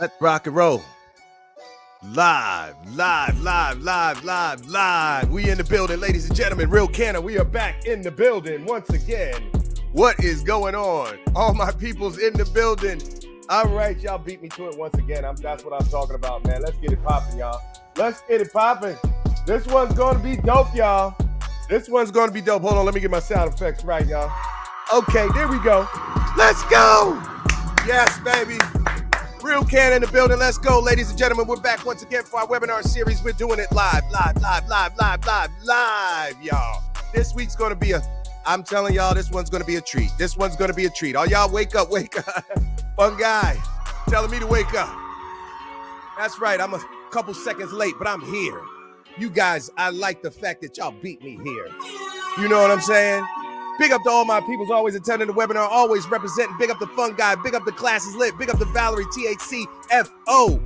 Let's rock and roll. Live. We in the building, ladies and gentlemen. Real Canna, we are back in the building once again. What is going on? All my people's in the building. All right, y'all beat me to it once again. That's what I'm talking about, man. Let's get it popping, y'all. Let's get it popping. This one's going to be dope, y'all. This one's going to be dope. Hold on, let me get my sound effects right, y'all. Okay, there we go. Let's go. Yes, baby. Real Canna in the building. Let's go, ladies and gentlemen. We're back once again for our webinar series. We're doing it live, y'all. This week's going to be I'm telling y'all, this one's going to be a treat. This one's going to be a treat. All y'all wake up. Fun guy telling me to wake up. That's right. I'm a couple seconds late, but I'm here. You guys, I like the fact that y'all beat me here. You know what I'm saying? Big up to all my peoples always attending the webinar, always representing. Big up the fun guy. Big up the classes lit. Big up the Valerie, THCFO.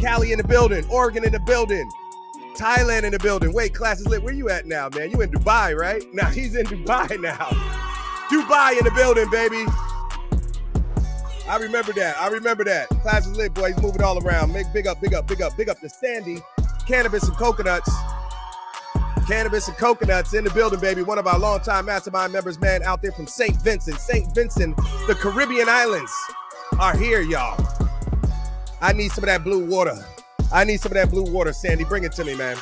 Cali in the building. Oregon in the building. Thailand in the building. Wait, classes lit. Where you at now, man? You in Dubai, right? Nah, he's in Dubai now. Dubai in the building, baby. I remember that. Classes lit, boy. He's moving all around. Big up to Sandy. Cannabis and Coconuts in the building, baby. One of our longtime mastermind members, man, out there from St. Vincent, the Caribbean islands are here, y'all. I need some of that blue water. Sandy. Bring it to me, man.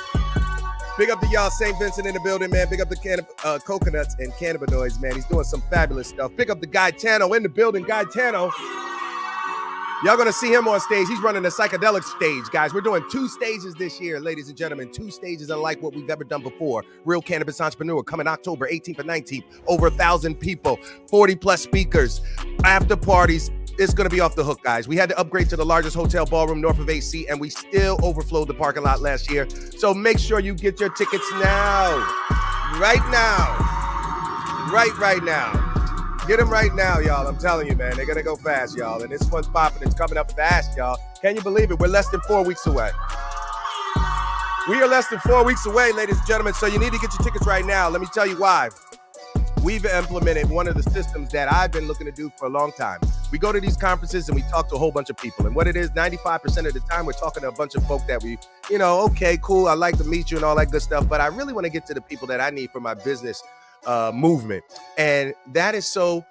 Big up to y'all, St. Vincent in the building, man. Big up the coconuts and cannabinoids, man. He's doing some fabulous stuff. Big up the Guy Tano in the building. Guy Tano. Y'all gonna see him on stage. He's running the Psychedelic stage, guys. We're doing 2 stages this year, ladies and gentlemen. 2 stages unlike what we've ever done before. Real Cannabis Entrepreneur coming October 18th and 19th. Over 1,000 people, 40 plus speakers, after parties. It's gonna be off the hook, guys. We had to upgrade to the largest hotel ballroom north of AC, and we still overflowed the parking lot last year. So make sure you get your tickets now. Right now. Get them right now, y'all. I'm telling you, man. They're going to go fast, y'all. And this one's popping. It's coming up fast, y'all. Can you believe it? We're less than 4 weeks away. We are less than 4 weeks away, ladies and gentlemen. So you need to get your tickets right now. Let me tell you why. We've implemented one of the systems that I've been looking to do for a long time. We go to these conferences and we talk to a whole bunch of people. And what it is, 95% of the time, we're talking to a bunch of folk that we, okay, cool. I like to meet you and all that good stuff. But I really want to get to the people that I need for my business movement. And that is so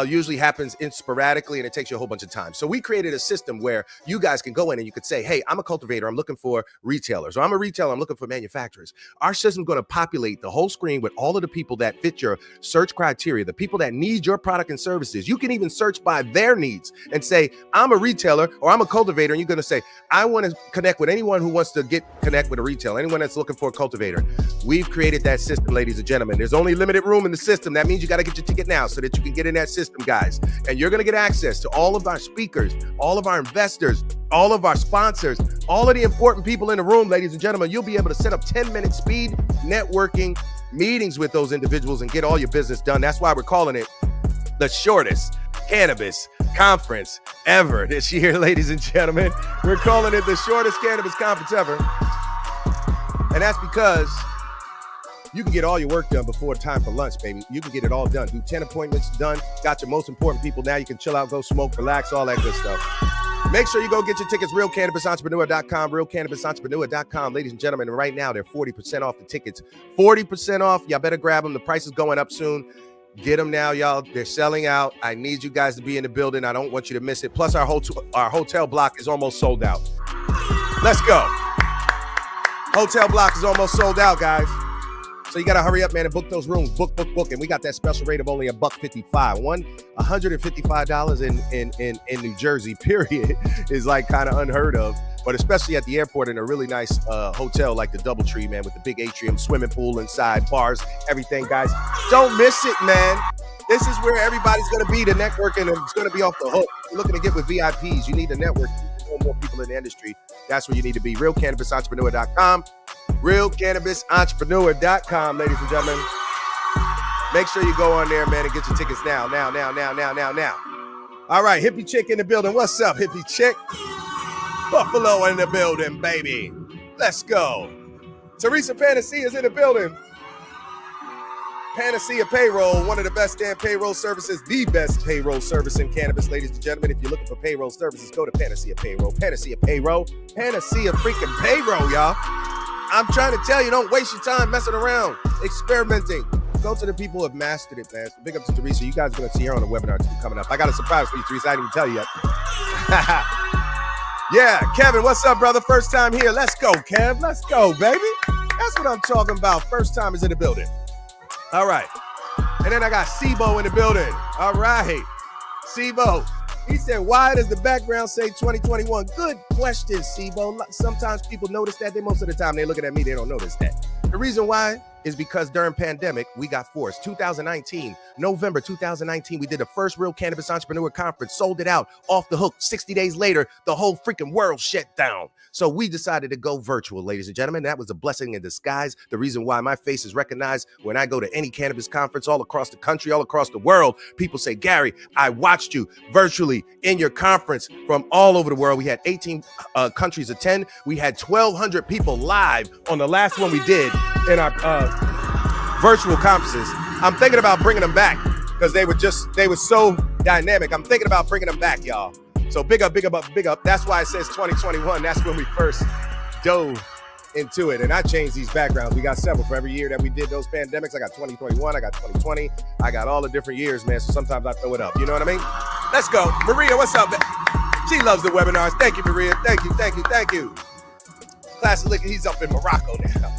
usually happens sporadically, and it takes you a whole bunch of time. So we created a system where you guys can go in and you could say, hey, I'm a cultivator, I'm looking for retailers, or I'm a retailer, I'm looking for manufacturers. Our system's going to populate the whole screen with all of the people that fit your search criteria, the people that need your product and services. You can even search by their needs and say, I'm a retailer or I'm a cultivator, and you're going to say, I want to connect with anyone who wants to connect with a retailer, anyone that's looking for a cultivator. We've created that system, ladies and gentlemen. There's only limited room in the system. That means you got to get your ticket now so that you can get in that system, guys. And you're going to get access to all of our speakers, all of our investors, all of our sponsors, all of the important people in the room, ladies and gentlemen. You'll be able to set up 10-minute speed networking meetings with those individuals and get all your business done. That's why we're calling it the shortest cannabis conference ever this year, ladies and gentlemen. We're calling it the shortest cannabis conference ever. And that's because you can get all your work done before time for lunch, baby. You can get it all done. Do 10 appointments, done. Got your most important people. Now you can chill out, go smoke, relax, all that good stuff. Make sure you go get your tickets, realcannabisentrepreneur.com, realcannabisentrepreneur.com. Ladies and gentlemen, right now, they're 40% off the tickets. 40% off. Y'all better grab them. The price is going up soon. Get them now, y'all. They're selling out. I need you guys to be in the building. I don't want you to miss it. Plus, our hotel block is almost sold out. Let's go. Hotel block is almost sold out, guys. So you got to hurry up, man, and book those rooms. Book. And we got that special rate of only $155. $155 in New Jersey, period, is like kind of unheard of. But especially at the airport in a really nice hotel like the DoubleTree, man, with the big atrium, swimming pool inside, bars, everything, guys. Don't miss it, man. This is where everybody's going to be. The networking is going to be off the hook. You're looking to get with VIPs. You need to network. More people in the industry. That's where you need to be. realcannabisentrepreneur.com. realcannabisentrepreneur.com, ladies and gentlemen. Make sure you go on there, man, and get your tickets now. All right, hippie chick in the building. What's up, hippie chick? Buffalo in the building, baby. Let's go. Teresa Panacea is in the building. Panacea Payroll, one of the best damn payroll services, the best payroll service in cannabis, ladies and gentlemen. If you're looking for payroll services, go to Panacea Payroll. Panacea Payroll. Panacea freaking Payroll, y'all. I'm trying to tell you, don't waste your time messing around, experimenting. Go to the people who have mastered it, man. So big up to Teresa. You guys are going to see her on the webinar too coming up. I got a surprise for you, Teresa. I didn't even tell you yet. Yeah, Kevin, what's up, brother? First time here. Let's go, Kev. Let's go, baby. That's what I'm talking about. First time is in the building. All right. And then I got Sibo in the building. All right. Sibo. He said, why does the background say 2021? Good question, Sibo. Sometimes people notice that. Most of the time, they're looking at me. They don't notice that. The reason why is because during pandemic, we got forced. 2019, November 2019, we did the first real cannabis entrepreneur conference, sold it out, off the hook. 60 days later, the whole freaking world shut down. So we decided to go virtual, ladies and gentlemen. That was a blessing in disguise. The reason why my face is recognized when I go to any cannabis conference all across the country, all across the world, people say, Gary, I watched you virtually in your conference from all over the world. We had 18 countries attend. We had 1,200 people live on the last one we did in our virtual conferences. I'm thinking about bringing them back because they were so dynamic. I'm thinking about bringing them back, y'all. So big up, big up, big up. That's why it says 2021. That's when we first dove into it. And I changed these backgrounds. We got several for every year that we did those pandemics. I got 2021, I got 2020. I got all the different years, man. So sometimes I throw it up. You know what I mean? Let's go. Maria, what's up? She loves the webinars. Thank you, Maria. Thank you, thank you, thank you. Class of Liquor, he's up in Morocco now.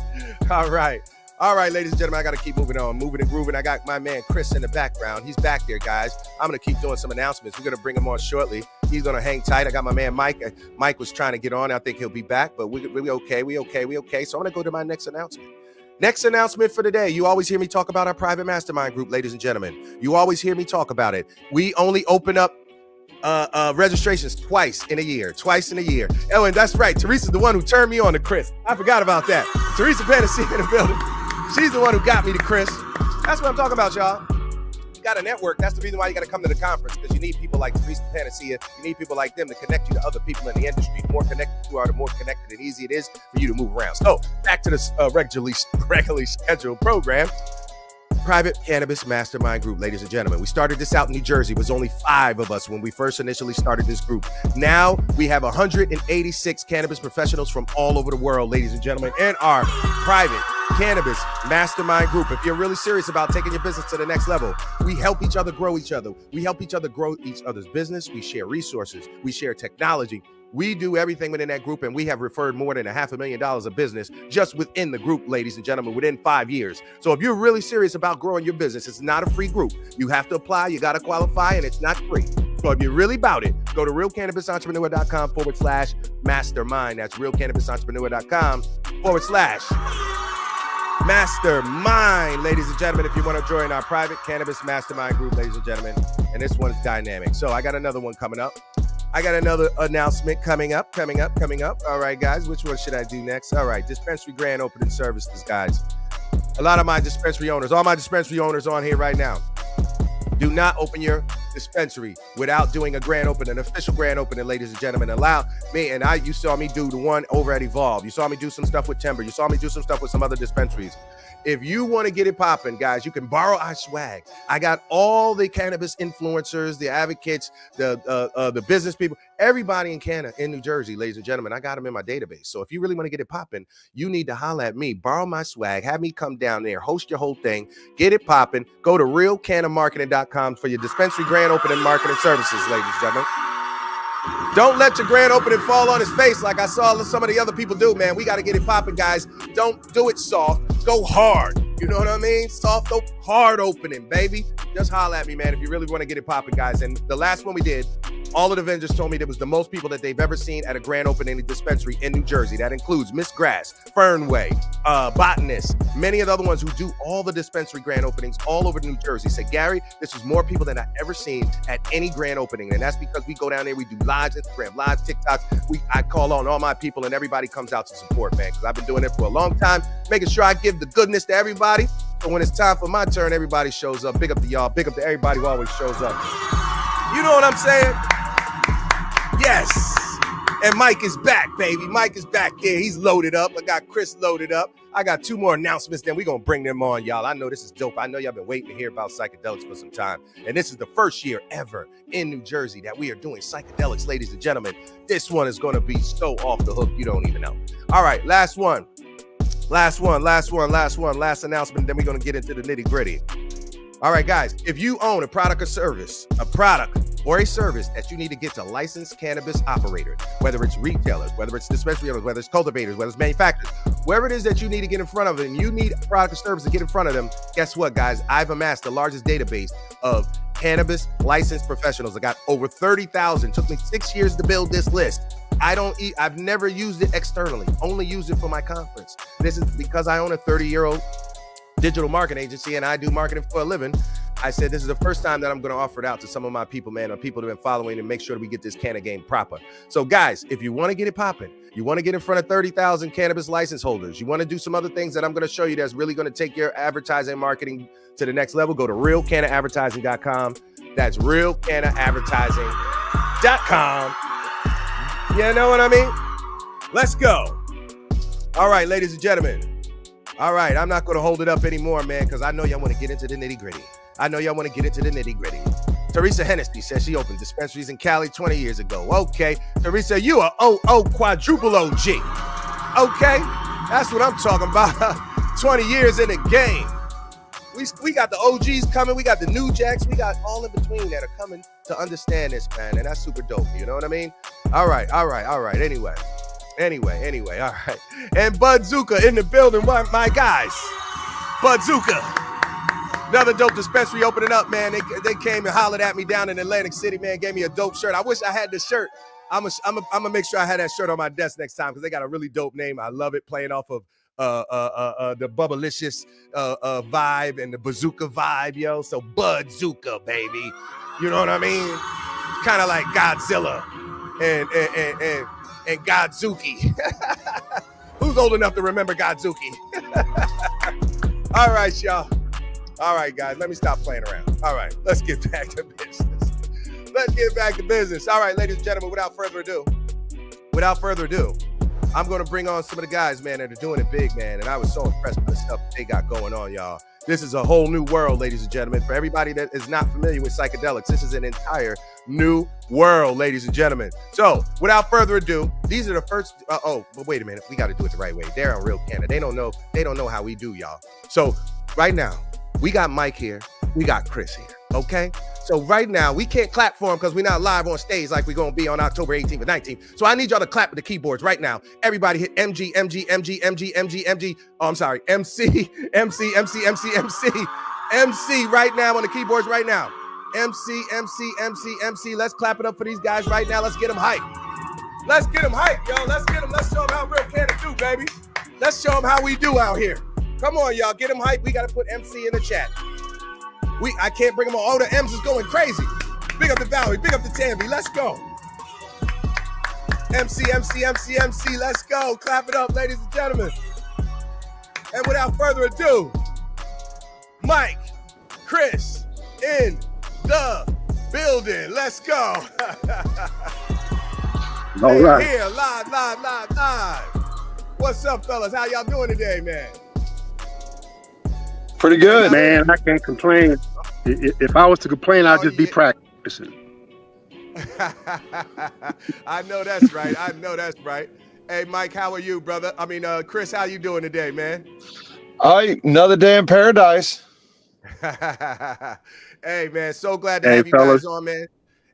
All right. All right, ladies and gentlemen, I got to keep moving on, moving and grooving. I got my man Chris in the background. He's back there, guys. I'm going to keep doing some announcements. We're going to bring him on shortly. He's going to hang tight. I got my man Mike. Mike was trying to get on. I think he'll be back, but we okay. So I'm going to go to my next announcement. Next announcement for today. You always hear me talk about our private mastermind group, ladies and gentlemen. You always hear me talk about it. We only open up registrations twice in a year. Oh, and that's right. Teresa's the one who turned me on to Chris. I forgot about that. Teresa Panacea in the building. She's the one who got me to Chris. That's what I'm talking about, y'all. You got a network. That's the reason why you got to come to the conference, because you need people like Teresa Panacea. You need people like them to connect you to other people in the industry. The more connected you are, the more connected and easy it is for you to move around. So back to this regularly scheduled program. Private Cannabis Mastermind Group, ladies and gentlemen. We started this out in New Jersey. It was only 5 of us when we first initially started this group. Now we have 186 cannabis professionals from all over the world, ladies and gentlemen, in our private Cannabis Mastermind Group. If you're really serious about taking your business to the next level, we help each other grow each other. We help each other grow each other's business. We share resources. We share technology. We do everything within that group, and we have referred more than $500,000 of business just within the group, ladies and gentlemen, within 5 years. So if you're really serious about growing your business, it's not a free group. You have to apply, you got to qualify, and it's not free. So if you're really about it, go to realcannabisentrepreneur.com/mastermind. That's realcannabisentrepreneur.com/mastermind, ladies and gentlemen, if you want to join our private cannabis mastermind group, ladies and gentlemen. And this one's dynamic. So I got another one coming up. I got another announcement coming up. All right, guys, which one should I do next? All right, dispensary grand opening services, guys. A lot of my dispensary owners, all my dispensary owners on here right now. Do not open your dispensary without doing a grand opening, an official grand opening, ladies and gentlemen. Allow me, and you saw me do the one over at Evolve. You saw me do some stuff with Timber. You saw me do some stuff with some other dispensaries. If you want to get it popping, guys, you can borrow our swag. I got all the cannabis influencers, the advocates, the business people, everybody in Canada, in New Jersey, ladies and gentlemen. I got them in my database. So if you really want to get it popping, you need to holler at me, borrow my swag, have me come down there, host your whole thing, get it popping. Go to realcannamarketing.com for your dispensary grand opening marketing services, ladies and gentlemen. Don't let your grand opening fall on his face like I saw some of the other people do, man. We got to get it popping, guys. Don't do it soft. Go hard. You know what I mean? Soft, hard opening, baby. Just holler at me, man, if you really want to get it popping, guys. And the last one we did, all of the vendors told me there was the most people that they've ever seen at a grand opening dispensary in New Jersey. That includes Miss Grass, Fernway, Botanist, many of the other ones who do all the dispensary grand openings all over New Jersey. Said, Gary, this is more people than I've ever seen at any grand opening. And that's because we go down there, we do lives, Instagram lives, TikToks. I call on all my people and everybody comes out to support, man, because I've been doing it for a long time, making sure I give the goodness to everybody. So when it's time for my turn, everybody shows up. Big up to y'all. Big up to everybody who always shows up. You know what I'm saying? Yes. And Mike is back, baby. Mike is back here. He's loaded up. I got Chris loaded up. I got 2 more announcements, then we're going to bring them on, y'all. I know this is dope. I know y'all been waiting to hear about psychedelics for some time. And this is the first year ever in New Jersey that we are doing psychedelics, ladies and gentlemen. This one is going to be so off the hook, you don't even know. All right, last one. Last announcement, then we're going to get into the nitty gritty. All right, guys, if you own a product or service, or a service that you need to get to licensed cannabis operators, whether it's retailers, whether it's dispensary owners, whether it's cultivators, whether it's manufacturers, wherever it is that you need to get in front of them, you need a product or service to get in front of them, guess what, guys? I've amassed the largest database of cannabis licensed professionals. I got over 30,000. Took me 6 years to build this list. I've never used it externally, only used it for my conference. This is because I own a 30-year-old digital marketing agency and I do marketing for a living. I said, this is the first time that I'm going to offer it out to some of my people, man, or people that have been following and make sure that we get this canna game proper. So guys, if you want to get it popping, you want to get in front of 30,000 cannabis license holders, you want to do some other things that I'm going to show you that's really going to take your advertising marketing to the next level, go to realcannaadvertising.com. That's realcannaadvertising.com. You know what I mean? Let's go. All right, ladies and gentlemen. All right, I'm not going to hold it up anymore, man, because I know y'all want to get into the nitty gritty. Teresa Hennessy says she opened dispensaries in Cali 20 years ago. Okay, Teresa, you are quadruple OG. Okay, that's what I'm talking about. 20 years in the game. We got the OGs coming. We got the new jacks. We got all in between that are coming to understand this, man, and that's super dope. You know what I mean? All right. Anyway, all right. And Bud Zuka in the building, my guys. Bud Zuka. Another dope dispensary opening up, man. They came and hollered at me down in Atlantic City, man. Gave me a dope shirt. I wish I had the shirt. I'm gonna make sure I had that shirt on my desk next time because they got a really dope name. I love it, playing off of the Bubblicious vibe and the bazooka vibe, yo. So Bud Zuka, baby. You know what I mean? Kind of like Godzilla and Godzuki. Who's old enough to remember Godzuki? All right, y'all. All right, guys, let me stop playing around. All right, let's get back to business. All right, ladies and gentlemen, without further ado, I'm going to bring on some of the guys, man, that are doing it big, man. And I was so impressed with the stuff they got going on, y'all. This is a whole new world, ladies and gentlemen. For everybody that is not familiar with psychedelics, this is an entire new world, ladies and gentlemen. So, without further ado, these are the first. But wait a minute, we got to do it the right way. They're on Real Canada. They don't know how we do, y'all. So, right now, we got Mike here. We got Chris here. Okay. So right now, we can't clap for him because we're not live on stage like we're going to be on October 18th and 19th. So I need y'all to clap with the keyboards right now. Everybody hit MG. Oh, I'm sorry. MC right now on the keyboards right now. MC. Let's clap it up for these guys right now. Let's get them hyped. Let's get them hyped, yo. Let's show them how Real Canada do, baby. Let's show them how we do out here. Come on, y'all. Get them hyped. We got to put MC in the chat. I can't bring them all. Oh, the M's is going crazy. Big up the Valerie. Big up the Tammy. Let's go. MC. Let's go. Clap it up, ladies and gentlemen. And without further ado, Mike, Chris in the building. Let's go. All right. Here, live. What's up, fellas? How y'all doing today, man? Pretty good, man. I can't complain. If I was to complain, I'd just be practicing. I know that's right. Hey, Mike, how are you, brother? I mean, Chris, how you doing today, man? Another day in paradise. Hey, man, so glad to have you guys on, man.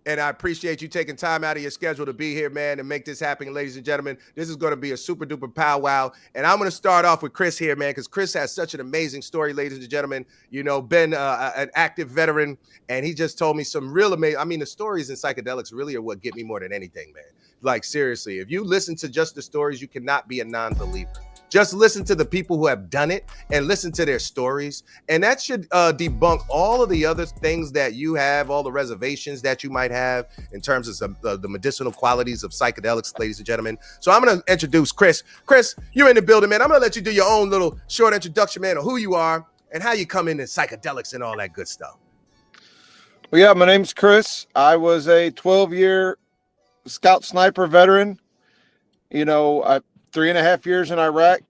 And I appreciate you taking time out of your schedule to be here, man, and make this happen, ladies and gentlemen. This is going to be a super duper powwow. And I'm going to start off with Chris here, man, because Chris has such an amazing story, ladies and gentlemen. You know, been an active veteran, and he just told me some real amazing. I mean, the stories in psychedelics really are what get me more than anything, man. Like, seriously, if you listen to just the stories, you cannot be a non-believer. Just listen to the people who have done it and listen to their stories. And that should debunk all of the other things that you have, all the reservations that you might have in terms of the medicinal qualities of psychedelics, ladies and gentlemen. So I'm going to introduce Chris. Chris, you're in the building, man. I'm going to let you do your own little short introduction, man, of who you are and how you come into psychedelics and all that good stuff. Well, yeah, my name's Chris. I was a 12-year Scout Sniper veteran. I 3.5 years in Iraq,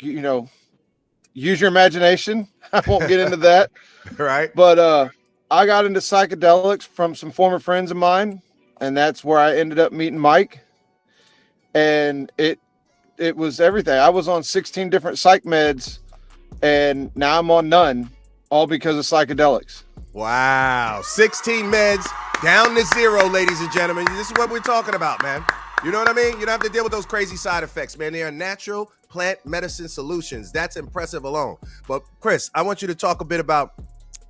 use your imagination. I won't get into that. Right. But I got into psychedelics from some former friends of mine, and that's where I ended up meeting Mike. And it was everything. I was on 16 different psych meds, and now I'm on none, all because of psychedelics. Wow. 16 meds down to 0, ladies and gentlemen. This is what we're talking about, man. You know what I mean? You don't have to deal with those crazy side effects, man. They are natural plant medicine solutions. That's impressive alone. But Chris, I want you to talk a bit about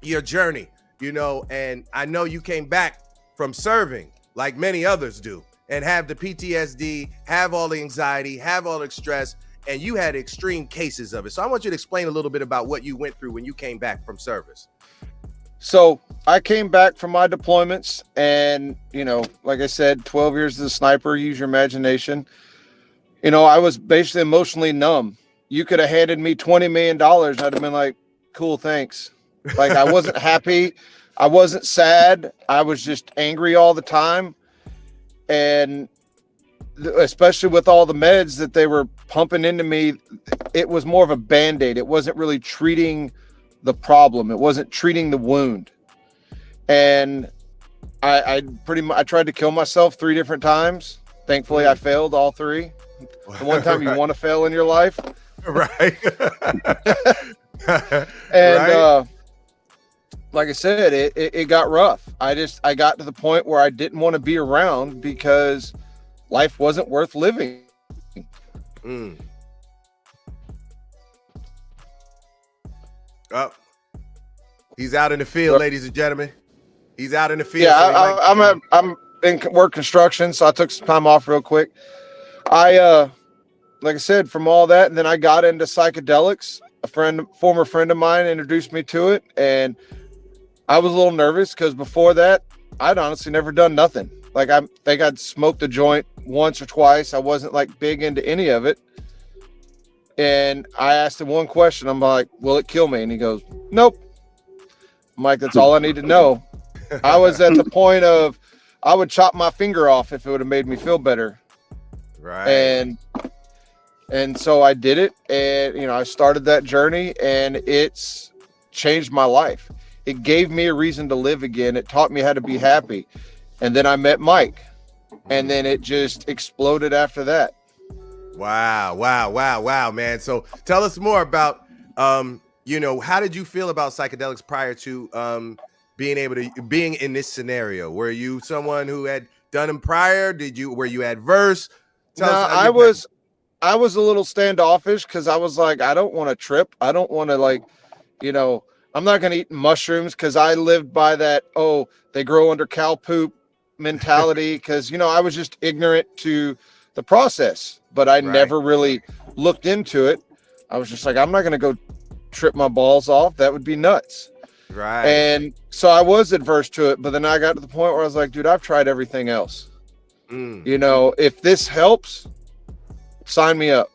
your journey, and I know you came back from serving like many others do and have the PTSD, have all the anxiety, have all the stress, and you had extreme cases of it. So I want you to explain a little bit about what you went through when you came back from service. So I came back from my deployments and, like I said, 12 years as a sniper, use your imagination. I was basically emotionally numb. You could have handed me $20 million. I'd have been like, cool, thanks. Like, I wasn't happy. I wasn't sad. I was just angry all the time. And especially with all the meds that they were pumping into me, it was more of a Band-Aid. It wasn't really treating the problem. It wasn't treating the wound. And I tried to kill myself 3 different times. Thankfully, I failed all 3. The one time you want to fail in your life. Right. And like I said, it got rough. I got to the point where I didn't want to be around because life wasn't worth living. Oh, he's out in the field, ladies and gentlemen. He's out in the field. Yeah, so I'm in work construction, so I took some time off real quick. Like I said, from all that, and then I got into psychedelics. A former friend of mine introduced me to it, and I was a little nervous because before that, I'd honestly never done nothing. Like, I think I'd smoked a joint once or twice. I wasn't like big into any of it. And I asked him one question. I'm like, will it kill me? And he goes, nope. I'm like, that's all I need to know. I was at the point of, I would chop my finger off if it would have made me feel better. Right. And so I did it, and I started that journey, and it's changed my life. It gave me a reason to live again. It taught me how to be happy. And then I met Mike, and then it just exploded after that. Wow, man. So tell us more about, how did you feel about psychedelics prior to being in this scenario? Were you someone who had done them prior? Were you adverse? I was a little standoffish because I was like, I don't want to trip. I don't want to I'm not going to eat mushrooms because I lived by that, they grow under cow poop mentality because, I was just ignorant to the process, but I never really looked into it. I was just like, I'm not going to go trip my balls off. That would be nuts. Right. And so I was adverse to it, but then I got to the point where I was like, dude, I've tried everything else. If this helps, sign me up.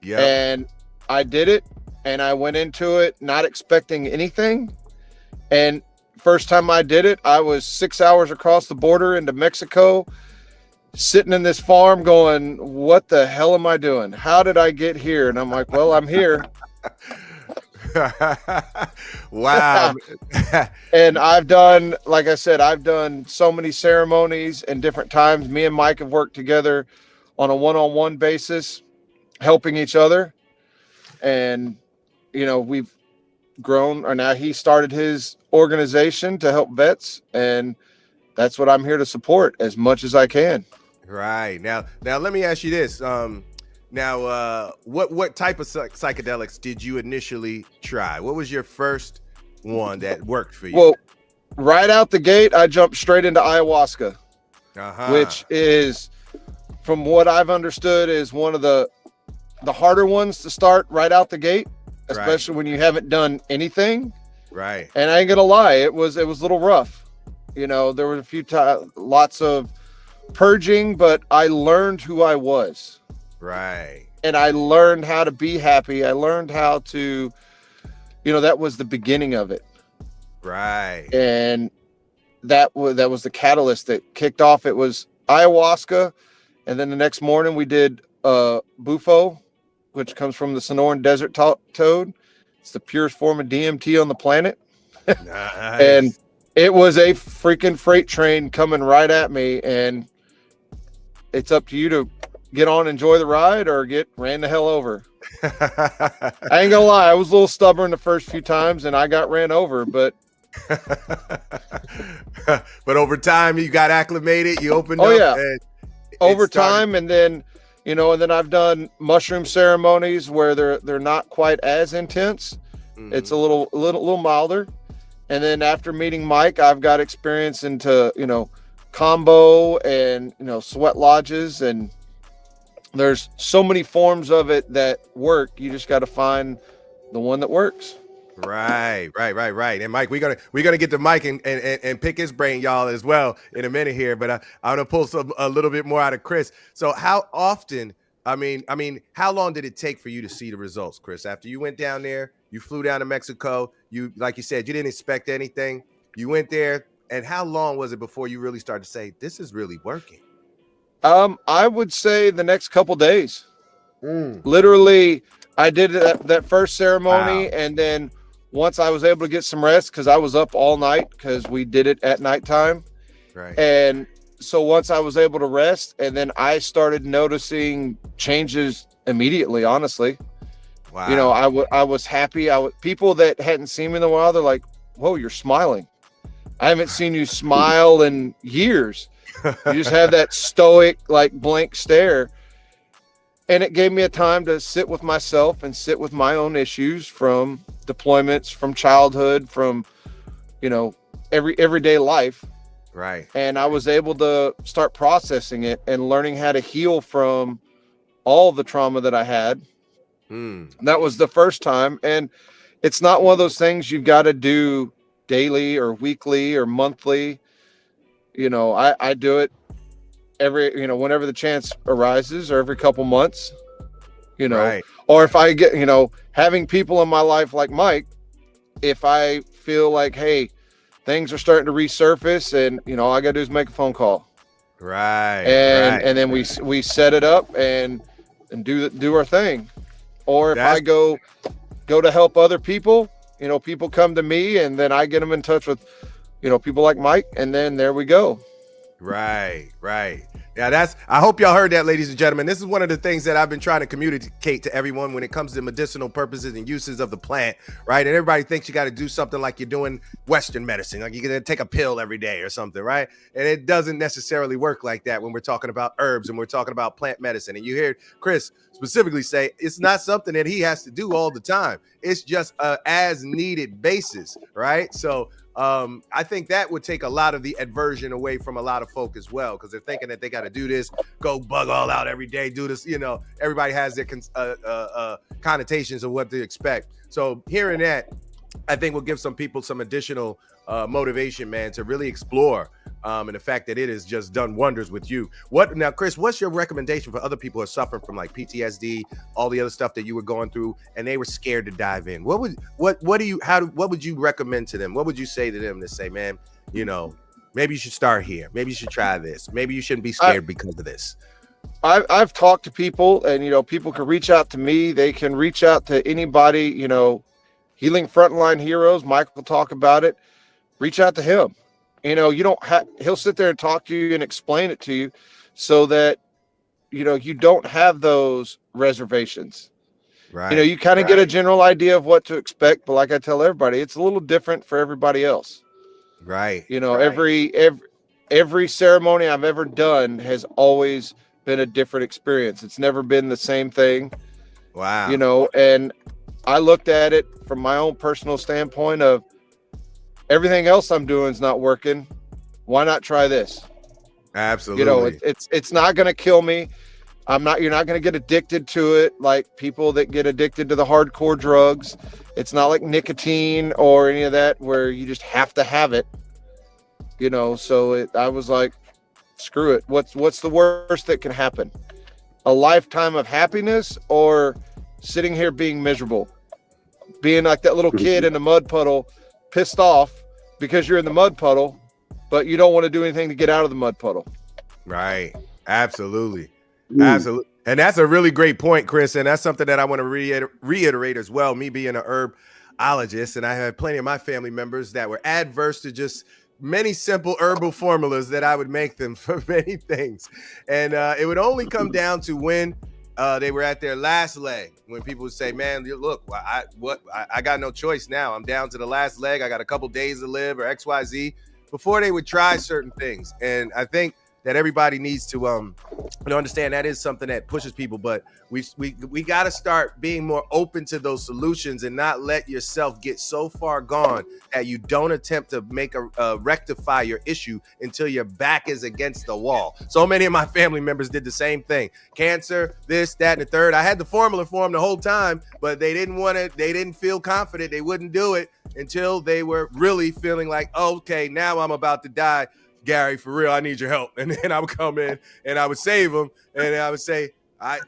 Yeah. And I did it, and I went into it not expecting anything. And first time I did it, I was 6 hours across the border into Mexico, sitting in this farm going, what the hell am I doing? How did I get here? And I'm like, well, I'm here. Wow. And I've done so many ceremonies and different times. Me and Mike have worked together on a one-on-one basis, helping each other. And, we've grown, or now he started his organization to help vets. And that's what I'm here to support as much as I can. Right. Now let me ask you this. What type of psychedelics did you initially try? What was your first one that worked for you? Well, right out the gate, I jumped straight into ayahuasca, which is, from what I've understood, is one of the harder ones to start right out the gate, especially when you haven't done anything. Right. And I ain't gonna lie, it was a little rough. There were a few lots of purging, but I learned who I was. Right. And I learned how to be happy. I learned how to, that was the beginning of it. Right. And that was the catalyst that kicked off. It was ayahuasca. And then the next morning we did bufo, which comes from the Sonoran Desert toad. It's the purest form of DMT on the planet. Nice. And it was a freaking freight train coming right at me, and it's up to you to get on, enjoy the ride, or get ran the hell over. I ain't gonna lie, I was a little stubborn the first few times, and I got ran over, but but over time you got acclimated, you opened up. Yeah. And over time, and then I've done mushroom ceremonies where they're not quite as intense. Mm-hmm. It's a little milder. And then after meeting Mike, I've got experience into, combo and, sweat lodges, and there's so many forms of it that work. You just got to find the one that works. Right. And Mike, we're gonna get to Mike and pick his brain, y'all, as well in a minute here. But I'm gonna pull a little bit more out of Chris. So how often? I mean, how long did it take for you to see the results, Chris? After you went down there, you flew down to Mexico. You, like you said, you didn't expect anything. You went there, and how long was it before you really started to say, "This is really working"? I would say the next couple days. Literally, I did that first ceremony, and then once I was able to get some rest, because I was up all night because we did it at nighttime. Right. And so once I was able to rest, and then I started noticing changes immediately, honestly. Wow. I was happy. People that hadn't seen me in a while, they're like, "Whoa, you're smiling. I haven't seen you smile in years." You just have that stoic, like, blank stare. And it gave me a time to sit with myself and sit with my own issues from deployments, from childhood, from, everyday life. Right. And I was able to start processing it and learning how to heal from all the trauma that I had. That was the first time. And it's not one of those things you've got to do daily or weekly or monthly. I do it every, whenever the chance arises, or every couple months, Right. Or if I get, having people in my life like Mike, if I feel like, hey, things are starting to resurface, and, all I got to do is make a phone call. Right. And then we set it up and do our thing. Or if I go to help other people, people come to me, and then I get them in touch with, people like Mike, and then there we go. Right. Yeah, I hope y'all heard that, ladies and gentlemen. This is one of the things that I've been trying to communicate to everyone when it comes to medicinal purposes and uses of the plant, right? And everybody thinks you got to do something like you're doing Western medicine, like you're going to take a pill every day or something, right? And it doesn't necessarily work like that when we're talking about herbs and we're talking about plant medicine. And you hear Chris specifically say it's not something that he has to do all the time. It's just a as needed basis, right? So I think that would take a lot of the aversion away from a lot of folk as well, because they're thinking that they got to do this, go bug all out every day, do this. Everybody has their connotations of what to expect. So hearing that, I think will give some people some additional motivation, man, to really explore and the fact that it has just done wonders with you. Now, Chris, what's your recommendation for other people who are suffering from like PTSD, all the other stuff that you were going through, and they were scared to dive in? What would you recommend to them? What would you say to them to say, man, maybe you should start here. Maybe you should try this. Maybe you shouldn't be scared because of this. I've talked to people, and, people can reach out to me. They can reach out to anybody, Healing Frontline Heroes. Mike will talk about it. Reach out to him. He'll sit there and talk to you and explain it to you so that, you don't have those reservations. Right. You kind of get a general idea of what to expect, but like I tell everybody, it's a little different for everybody else. Right. Every ceremony I've ever done has always been a different experience. It's never been the same thing. Wow. And I looked at it from my own personal standpoint of everything else I'm doing is not working. Why not try this? Absolutely. It's not going to kill me. You're not going to get addicted to it like people that get addicted to the hardcore drugs. It's not like nicotine or any of that where you just have to have it. So I was like, screw it. What's the worst that can happen? A lifetime of happiness, or sitting here being miserable, being like that little kid in the mud puddle, pissed off because you're in the mud puddle, but you don't want to do anything to get out of the mud puddle. Right. Absolutely. Absolutely. And that's a really great point, Chris. And that's something that I want to reiterate as well. Me being an herbologist, and I have plenty of my family members that were adverse to just many simple herbal formulas that I would make them for many things. And it would only come down to when they were at their last leg, when people would say, man, look, I got no choice now. I'm down to the last leg. I got a couple days to live or XYZ, before they would try certain things. And I think that everybody needs to understand that is something that pushes people, but we got to start being more open to those solutions and not let yourself get so far gone that you don't attempt to make rectify your issue until your back is against the wall. So many of my family members did the same thing. Cancer, this, that, and the third. I had the formula for them the whole time, but they didn't want it. They didn't feel confident. They wouldn't do it until they were really feeling like, oh, okay, now I'm about to die. Gary, for real, I need your help. And then I would come in and I would save them. And I would say, I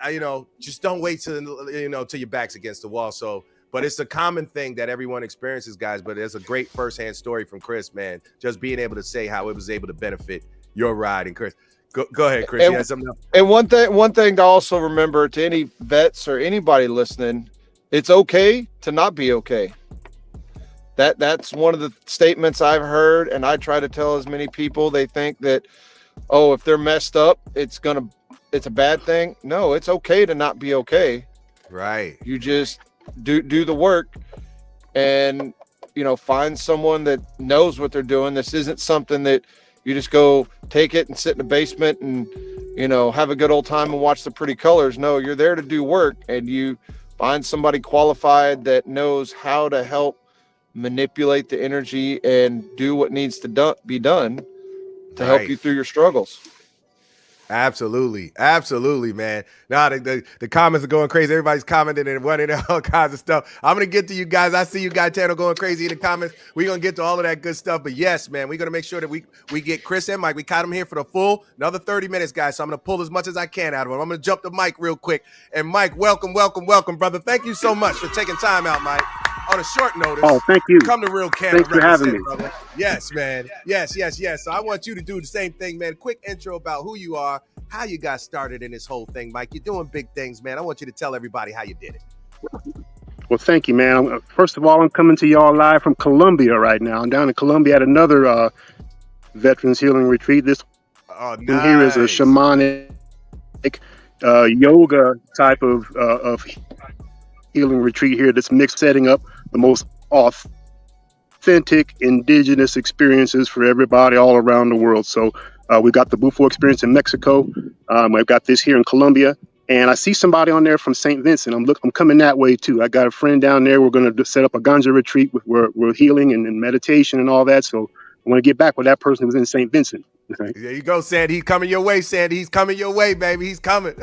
just don't wait till your back's against the wall. So, but it's a common thing that everyone experiences, guys. But it's a great firsthand story from Chris, man. Just being able to say how it was able to benefit your ride. And Chris, go ahead, Chris. You had something else? And one thing to also remember, to any vets or anybody listening, it's okay to not be okay. That's one of the statements I've heard, and I try to tell as many people. They think that, oh, if they're messed up, it's a bad thing. No, it's okay to not be okay. Right. You just do the work, and find someone that knows what they're doing. This isn't something that you just go take it and sit in the basement and have a good old time and watch the pretty colors. No, you're there to do work, and you find somebody qualified that knows how to help manipulate the energy and do what needs to be done to help you through your struggles. Absolutely, man. Now the comments are going crazy. Everybody's commenting and running all kinds of stuff. I'm gonna get to you guys. I see you guys channel going crazy in the comments. We're gonna get to all of that good stuff. But yes, man, we're gonna make sure that we get Chris and Mike. We caught them here for the full another 30 minutes, guys. So I'm gonna pull as much as I can out of them. I'm gonna jump to Mike real quick. And Mike, welcome, brother. Thank you so much for taking time out, Mike, on a short notice. Oh, thank you. Come to Real Canada. Thanks for having me. Brother. Yes, man. Yes. So I want you to do the same thing, man. Quick intro about who you are, how you got started in this whole thing, Mike. You're doing big things, man. I want you to tell everybody how you did it. Well, thank you, man. First of all, I'm coming to y'all live from Colombia right now. I'm down in Colombia at another Veterans Healing Retreat. This nice. Here is a shamanic yoga type of healing retreat here that's mixed, setting up the most authentic indigenous experiences for everybody all around the world. So we've got the Bufo experience in Mexico. I've got this here in Colombia, and I see somebody on there from St. Vincent. I'm coming that way too. I got a friend down there. We're going to set up a ganja retreat where we're healing and meditation and all that. So I want to get back with that person who was in St. Vincent. There you go, Sandy. He's coming your way, Sandy. He's coming your way, baby. He's coming.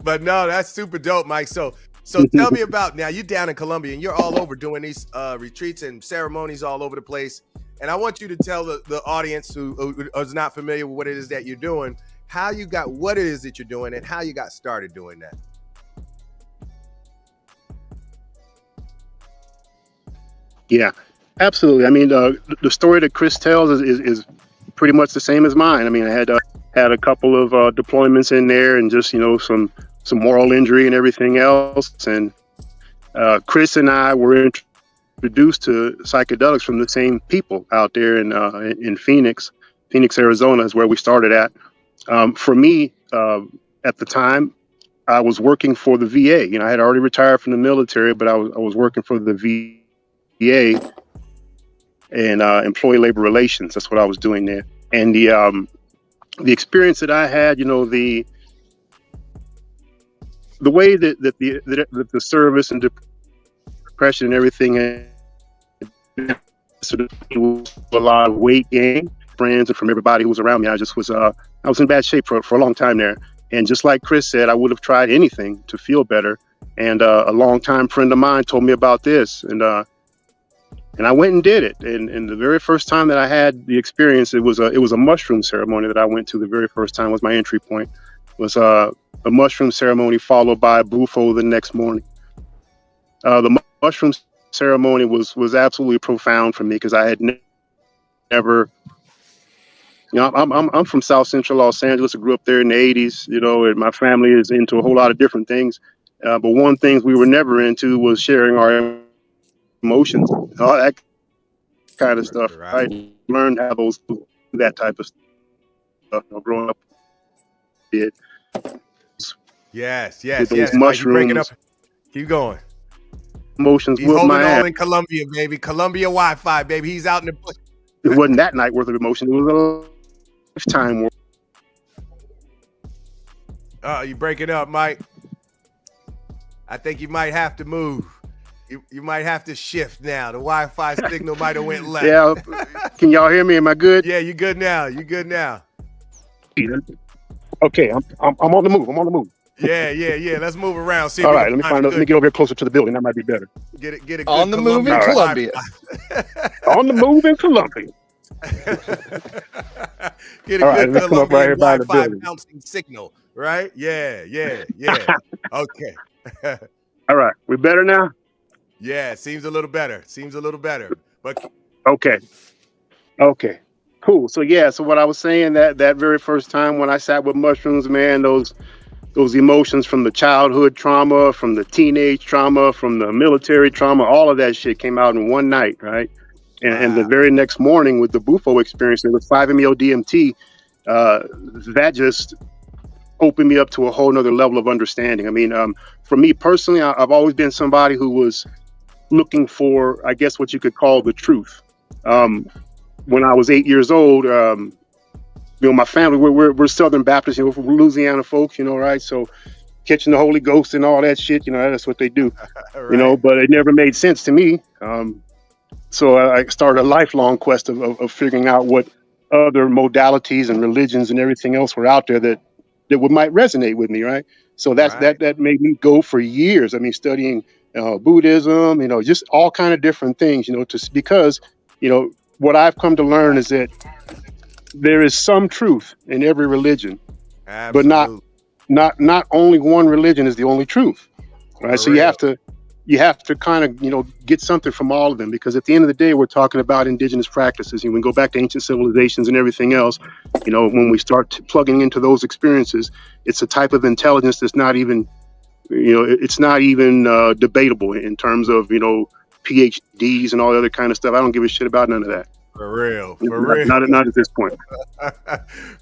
But no, that's super dope, Mike. So tell me about, now you're down in Colombia and you're all over doing these retreats and ceremonies all over the place. And I want you to tell the audience who is not familiar with what it is that you're doing, what it is that you're doing and how you got started doing that. Yeah, absolutely. I mean, the story that Chris tells is pretty much the same as mine. I mean, I had a couple of deployments in there and just, some moral injury and everything else. And Chris and I were introduced to psychedelics from the same people out there in Phoenix, Arizona is where we started at. For me, at the time, I was working for the VA. I had already retired from the military, but I was working for the VA and employee labor relations. That's what I was doing there. And the experience that I had, the way that the service and depression and everything sort of a lot of weight gain, friends and from everybody who was around me. I was in bad shape for a long time there. And just like Chris said, I would have tried anything to feel better. And a longtime friend of mine told me about this, and I went and did it. And the very first time that I had the experience, it was a mushroom ceremony that I went to. The very first time was my entry point. It was a mushroom ceremony followed by a bufo the next morning. The mushroom ceremony was absolutely profound for me because I had never You know, I'm from South Central Los Angeles. I grew up there in the '80s. You know, and my family is into a whole lot of different things. But one thing we were never into was sharing our emotions, all that kind of stuff. Right. I learned how those that type of stuff. You know, growing up, did Yes, with yes, those yes. Mike, you breaking up. mushrooms. Keep going. Emotions He's whooped holding my all ass. in Colombia, baby. Colombia Wi-Fi, baby. He's out in the. It wasn't that night worth of emotion. It was a lifetime worth. You breaking up, Mike. I think you might have to move. You might have to shift now. The Wi-Fi signal might have went left. Yeah, can y'all hear me? Am I good? Yeah, you good now. You good now. Okay, I'm on the move. I'm on the move. Yeah. Let's move around. See All right, let me get over here closer to the building. That might be better. Get it. Good On the move in Colombian Colombia. On the move in Colombia. Get a All right, good let's come up right here Colombian by the Wi-Fi building. bouncing signal, right? Yeah. Okay. All right, we better now? Yeah, seems a little better. But Okay, cool. So yeah, so what I was saying that very first time when I sat with mushrooms, man, those emotions from the childhood trauma, from the teenage trauma, from the military trauma, all of that shit came out in one night, right? And the very next morning with the Bufo experience, there was 5-MeO DMT. That just opened me up to a whole nother level of understanding. I mean, for me personally, I've always been somebody who was looking for, I guess, what you could call the truth. When I was 8 years old, you know, my family, we're Southern Baptists, you know, we're Louisiana folks, you know, right? So catching the Holy Ghost and all that shit, you know, that's what they do, right. you know, but it never made sense to me. So I started a lifelong quest of figuring out what other modalities and religions and everything else were out there that might resonate with me, right? So that made me go for years. I mean, studying Buddhism, you know, just all kind of different things, you know, because, you know, what I've come to learn is that there is some truth in every religion, Absolutely. but not only one religion is the only truth, right? For so real. you have to kind of, you know, get something from all of them, because at the end of the day, we're talking about indigenous practices. And we go back to ancient civilizations and everything else. You know, when we start plugging into those experiences, it's a type of intelligence that's not even, you know, it's not even debatable in terms of, you know, PhDs and all the other kind of stuff. I don't give a shit about none of that. For real. Not at this point.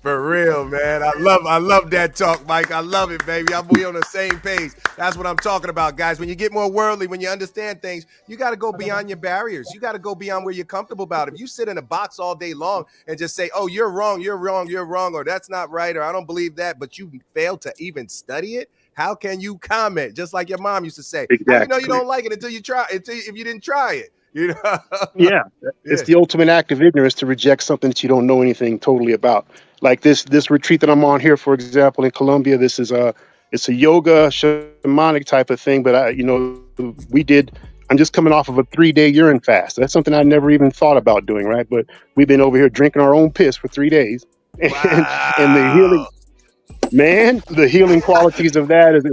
For real, man. I love that talk, Mike. I love it, baby. We on the same page. That's what I'm talking about, guys. When you get more worldly, when you understand things, you got to go beyond your barriers. You got to go beyond where you're comfortable about. If you sit in a box all day long and just say, oh, you're wrong, or that's not right, or I don't believe that, but you fail to even study it, how can you comment? Just like your mom used to say, Exactly. how you know you don't like it until you try it, if you didn't try it. You know? Yeah, it's the ultimate act of ignorance to reject something that you don't know anything totally about. Like this retreat that I'm on here, for example, in Colombia. This is it's a yoga shamanic type of thing. But I'm just coming off of a 3-day urine fast. That's something I never even thought about doing, right? But we've been over here drinking our own piss for 3 days, Wow. and the healing, man, the healing qualities of that is.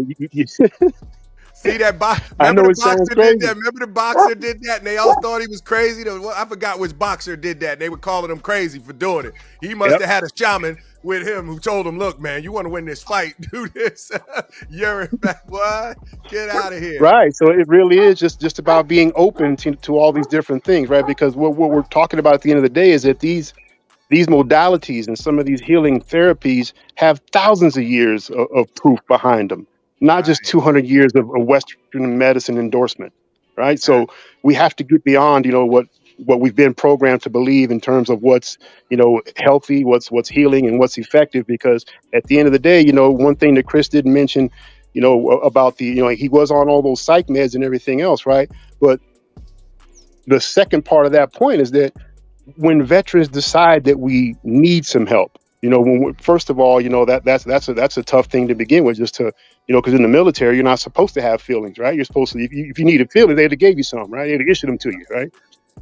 See that Remember the boxer did that, and they all thought he was crazy. I forgot which boxer did that. They were calling him crazy for doing it. He must have had a shaman with him who told him, "Look, man, you want to win this fight? Do this. You're back, boy. Get out of here." Right. So it really is just about being open to all these different things, right? Because what we're talking about at the end of the day is that these modalities and some of these healing therapies have thousands of years of proof behind them. Not just 200 years of Western medicine endorsement, right? So we have to get beyond, you know, what we've been programmed to believe in terms of what's, you know, healthy, what's healing, and what's effective. Because at the end of the day, you know, one thing that Chris didn't mention, you know, about he was on all those psych meds and everything else, right? But the second part of that point is that when veterans decide that we need some help, you know, first of all, you know, that's a tough thing to begin with, just to, you know, because in the military, you're not supposed to have feelings, right? You're supposed to, if you needed feelings, they'd have gave you some, right? They'd have issued them to you, right?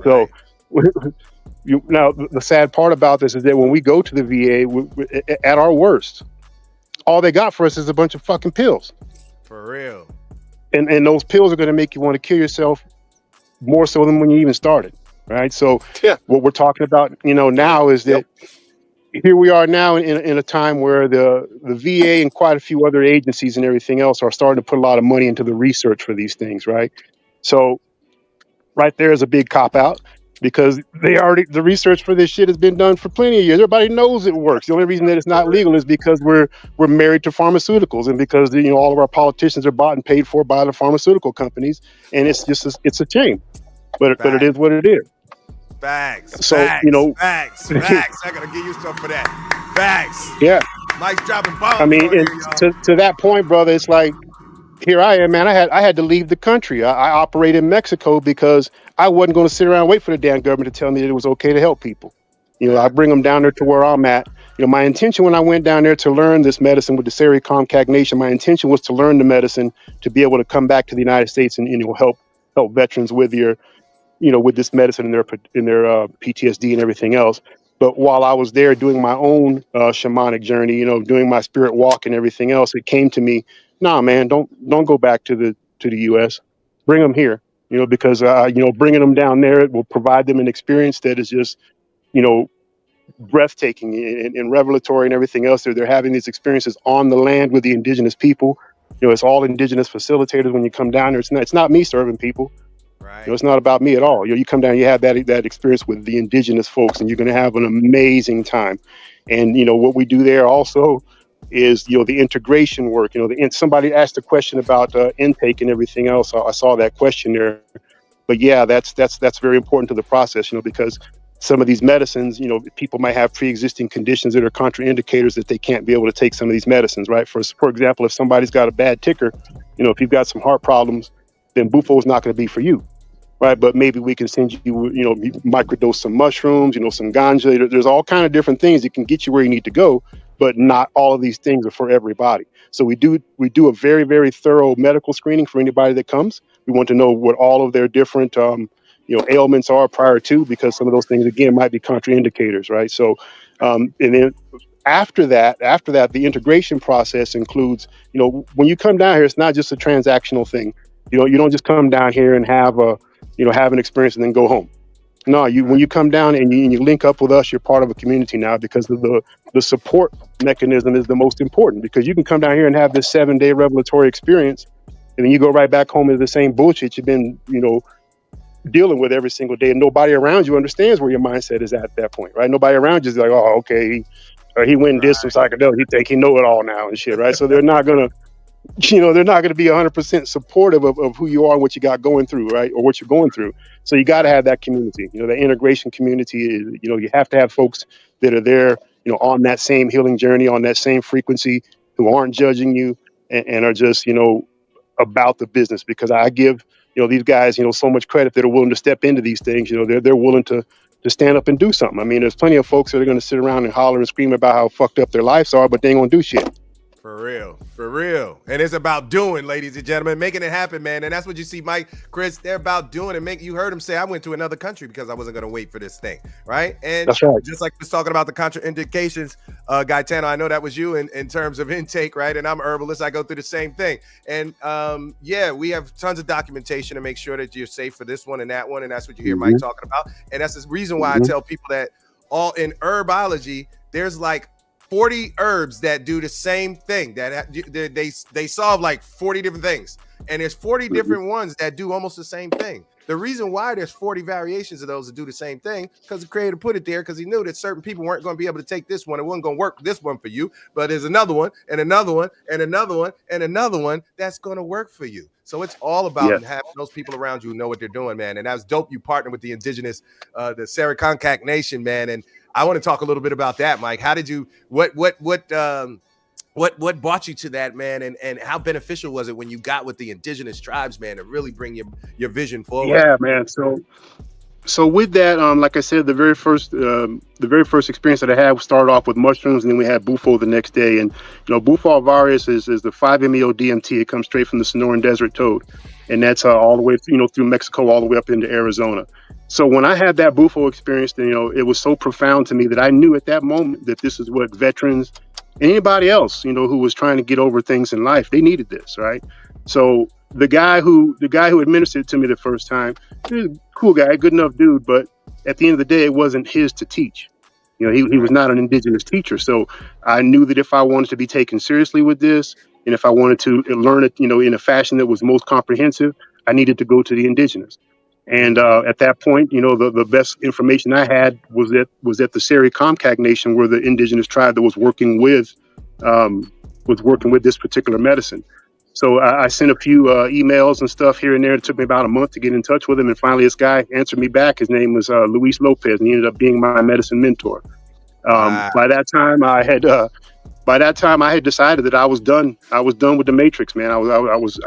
So now the sad part about this is that when we go to the VA at our worst, all they got for us is a bunch of fucking pills. For real. And those pills are going to make you want to kill yourself more so than when you even started, right? So what we're talking about, you know, now is that here we are now in a time where the VA and quite a few other agencies and everything else are starting to put a lot of money into the research for these things, right? So right there is a big cop out because the research for this shit has been done for plenty of years. Everybody knows it works. The only reason that it's not legal is because we're married to pharmaceuticals and because all of our politicians are bought and paid for by the pharmaceutical companies, and it's just it's a shame, but it is what it is. Facts. So Facts. I gotta give you stuff for that. Facts. Yeah. Mike's dropping bombs. I mean, here, to that point, brother, it's like, here I am, man. I had to leave the country. I operate in Mexico because I wasn't going to sit around and wait for the damn government to tell me that it was okay to help people. I bring them down there to where I'm at. My intention when I went down there to learn this medicine with the Sericom Cagnation, my intention was to learn the medicine to be able to come back to the United States and help veterans with with this medicine in their PTSD and everything else. But while I was there doing my own shamanic journey, doing my spirit walk and everything else, it came to me, nah, man, don't go back to the U.S. Bring them here, because bringing them down there, it will provide them an experience that is just, breathtaking and revelatory and everything else. They're having these experiences on the land with the indigenous people. It's all indigenous facilitators when you come down there. It's not me serving people. Right. It's not about me at all. You come down, you have that experience with the indigenous folks, and you're going to have an amazing time. And what we do there also is the integration work. Somebody asked a question about intake and everything else. I saw that question there, but yeah, that's very important to the process. Because some of these medicines, people might have pre-existing conditions that are contraindicators that they can't be able to take some of these medicines, right? For example, if somebody's got a bad ticker, if you've got some heart problems, then Bufo is not going to be for you, right? But maybe we can send you, microdose some mushrooms, some ganja. There's all kind of different things that can get you where you need to go, but not all of these things are for everybody. So we do a very, very thorough medical screening for anybody that comes. We want to know what all of their different, ailments are prior to, because some of those things, again, might be contraindicators, right? So, and then after that, the integration process includes, when you come down here, it's not just a transactional thing. You don't just come down here and have an experience and then go home. No, when you come down and you link up with us, you're part of a community now, because of the support mechanism is the most important, because you can come down here and have this 7-day revelatory experience, and then you go right back home to the same bullshit you've been, dealing with every single day, and nobody around you understands where your mindset is at that point, right? Nobody around you is like, oh, okay, he went and did some psychedelic, he think he know it all now and shit, right? So they're not gonna they're not going to be 100% supportive of who you are and what you got going through, right? Or what you're going through. So you got to have that community, that integration community. You have to have folks that are there, on that same healing journey, on that same frequency, who aren't judging you and are just, about the business. Because I give, these guys, so much credit that are willing to step into these things. They're willing to stand up and do something. I mean, there's plenty of folks that are going to sit around and holler and scream about how fucked up their lives are, but they ain't going to do shit. For real. And it's about doing, ladies and gentlemen, making it happen, man. And that's what you see, Mike, Chris, they're about doing it. You heard him say, I went to another country because I wasn't going to wait for this thing, right? And that's right. Just like he was talking about the contraindications, Gaetano, I know that was you in terms of intake, right? And I'm herbalist, I go through the same thing. And we have tons of documentation to make sure that you're safe for this one and that one. And that's what you hear Mike talking about. And that's the reason why I tell people that all in herbology, there's like 40 herbs that do the same thing, that they solve like 40 different things, and there's 40 different ones that do almost the same thing. The reason why there's 40 variations of those that do the same thing, because the creator put it there because he knew that certain people weren't going to be able to take this one. It wasn't going to work this one for you, but there's another one and another one and another one and another one that's going to work for you. So it's all about having those people around you who know what they're doing, man. And that's dope. You partner with the indigenous, the Sericon Nation, man. And I want to talk a little bit about that, Mike. How did you, what brought you to that, man? And how beneficial was it when you got with the indigenous tribes, man, to really bring your vision forward? Yeah, man. So with that, like I said, the very first experience that I had started off with mushrooms, and then we had Bufo the next day. And Bufo alvarius is the 5-MeO DMT. It comes straight from the Sonoran Desert toad, and that's all the way through Mexico, all the way up into Arizona. So when I had that Bufo experience, it was so profound to me that I knew at that moment that this is what veterans, anybody else, who was trying to get over things in life, they needed this, right? So the guy who administered it to me the first time, he was a cool guy, good enough dude, but at the end of the day, it wasn't his to teach. You know, he was not an indigenous teacher. So I knew that if I wanted to be taken seriously with this, and if I wanted to learn it, you know, in a fashion that was most comprehensive, I needed to go to the indigenous. And at that point, you know, the best information I had was that the Seri Comcac Nation were the indigenous tribe that was working with this particular medicine. So I sent a few emails and stuff here and there. It took me about a month to get in touch with him, and finally, this guy answered me back. His name was Luis Lopez, and he ended up being my medicine mentor. By that time, I had decided that I was done. I was done with the Matrix, man. I was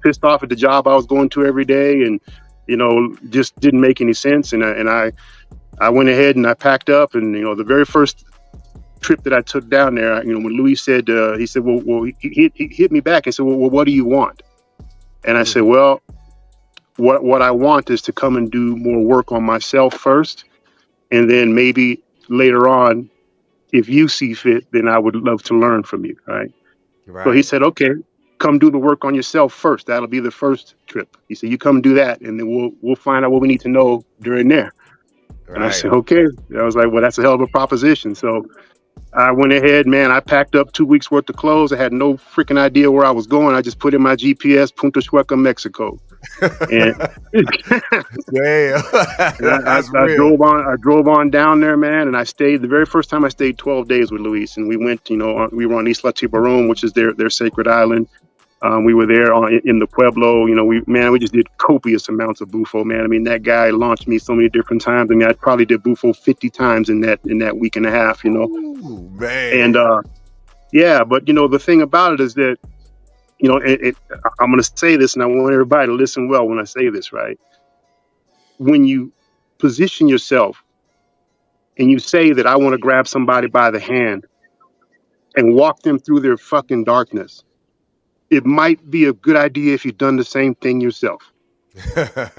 pissed off at the job I was going to every day, and you know, just didn't make any sense. And I went ahead and I packed up, and you know, the very first trip that I took down there, you know, when Louis said, he said, well, he hit me back and said, well, what do you want? And I said, well, what I want is to come and do more work on myself first, and then maybe later on, if you see fit, then I would love to learn from you. Right. So he said, okay, come do the work on yourself first. That'll be the first trip. He said, you come do that, and then we'll find out what we need to know during there. And I said, okay. I was like, well, that's a hell of a proposition. So I went ahead, man. I packed up 2 weeks worth of clothes. I had no freaking idea where I was going. I just put in my GPS, Punta Sueca, Mexico. And I drove on down there, man. And I stayed, the very first time I stayed 12 days with Luis. And we went, you know, we were on Isla Tiburon, which is their sacred island. We were there in the Pueblo. You know, we just did copious amounts of bufo, man. I mean, that guy launched me so many different times. I mean, I probably did bufo 50 times in that week and a half, you know. Ooh, man. And yeah, but you know, the thing about it is that, you know, I'm going to say this, and I want everybody to listen well when I say this, right? When you position yourself and you say that I want to grab somebody by the hand and walk them through their fucking darkness, it might be a good idea if you've done the same thing yourself.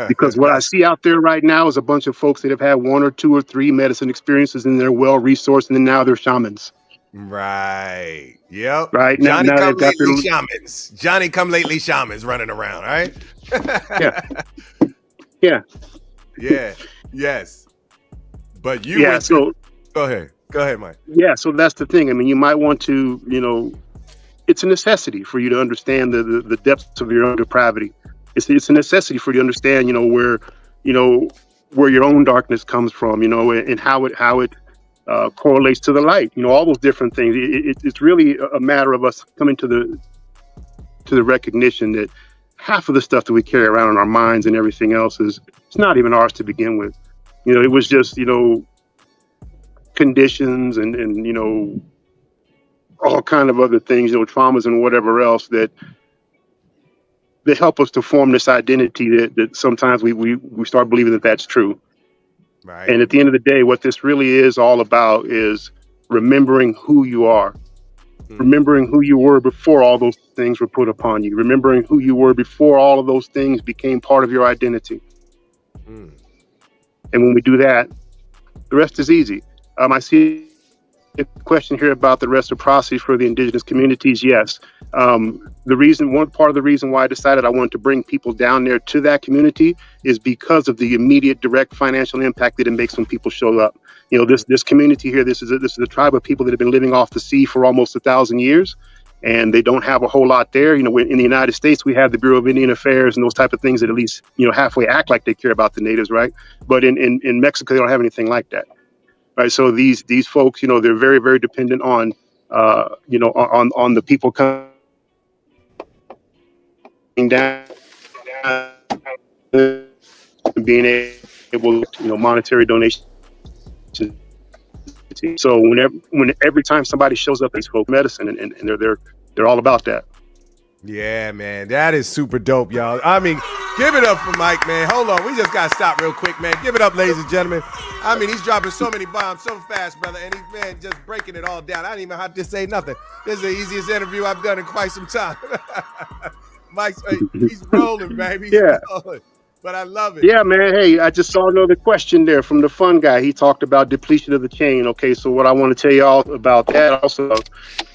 Because what I see out there right now is a bunch of folks that have had 1 or 2 or 3 medicine experiences, and they're well-resourced, and then now they're shamans. Right. Yep. Right. Johnny now come lately shamans. Johnny come lately shamans running around, right? Yeah. Yeah. Yeah. Yes. But you go ahead, Mike. Yeah, so that's the thing. I mean, you might want to, you know, it's a necessity for you to understand the depths of your own depravity. It's a necessity for you to understand, you know, where your own darkness comes from, you know, and how it correlates to the light, you know, all those different things. It's really a matter of us coming to the recognition that half of the stuff that we carry around in our minds and everything else it's not even ours to begin with. You know, it was just, you know, conditions and you know, all kind of other things, you know, traumas and whatever else that help us to form this identity that sometimes we start believing that that's true. Right. And at the end of the day, what this really is all about is remembering who you are, remembering who you were before all those things were put upon you, remembering who you were before all of those things became part of your identity. And when we do that, the rest is easy. I see a question here about the reciprocity for the indigenous communities. Yes. One part of the reason why I decided I wanted to bring people down there to that community is because of the immediate direct financial impact that it makes when people show up. You know, this community here, this is a tribe of people that have been living off the sea for almost 1,000 years, and they don't have a whole lot there. You know, in the United States, we have the Bureau of Indian Affairs and those type of things that at least, you know, halfway act like they care about the natives, right? But in Mexico, they don't have anything like that. Right, so these folks, you know, they're very, very dependent on, you know, on the people coming down, being able, you know, monetary donations. So every time somebody shows up, these folk medicine, and they're all about that. Yeah, man, that is super dope, y'all. I mean, give it up for Mike, man. Hold on, we just gotta stop real quick, man. Give it up, ladies and gentlemen. I mean, he's dropping so many bombs so fast, brother, and he's, man, just breaking it all down. I didn't even have to say nothing. This is the easiest interview I've done in quite some time. Mike's, he's rolling, baby. He's rolling. But I love it. Yeah, man. Hey, I just saw another question there from the fun guy. He talked about depletion of the chain. Okay, so what I want to tell y'all about that also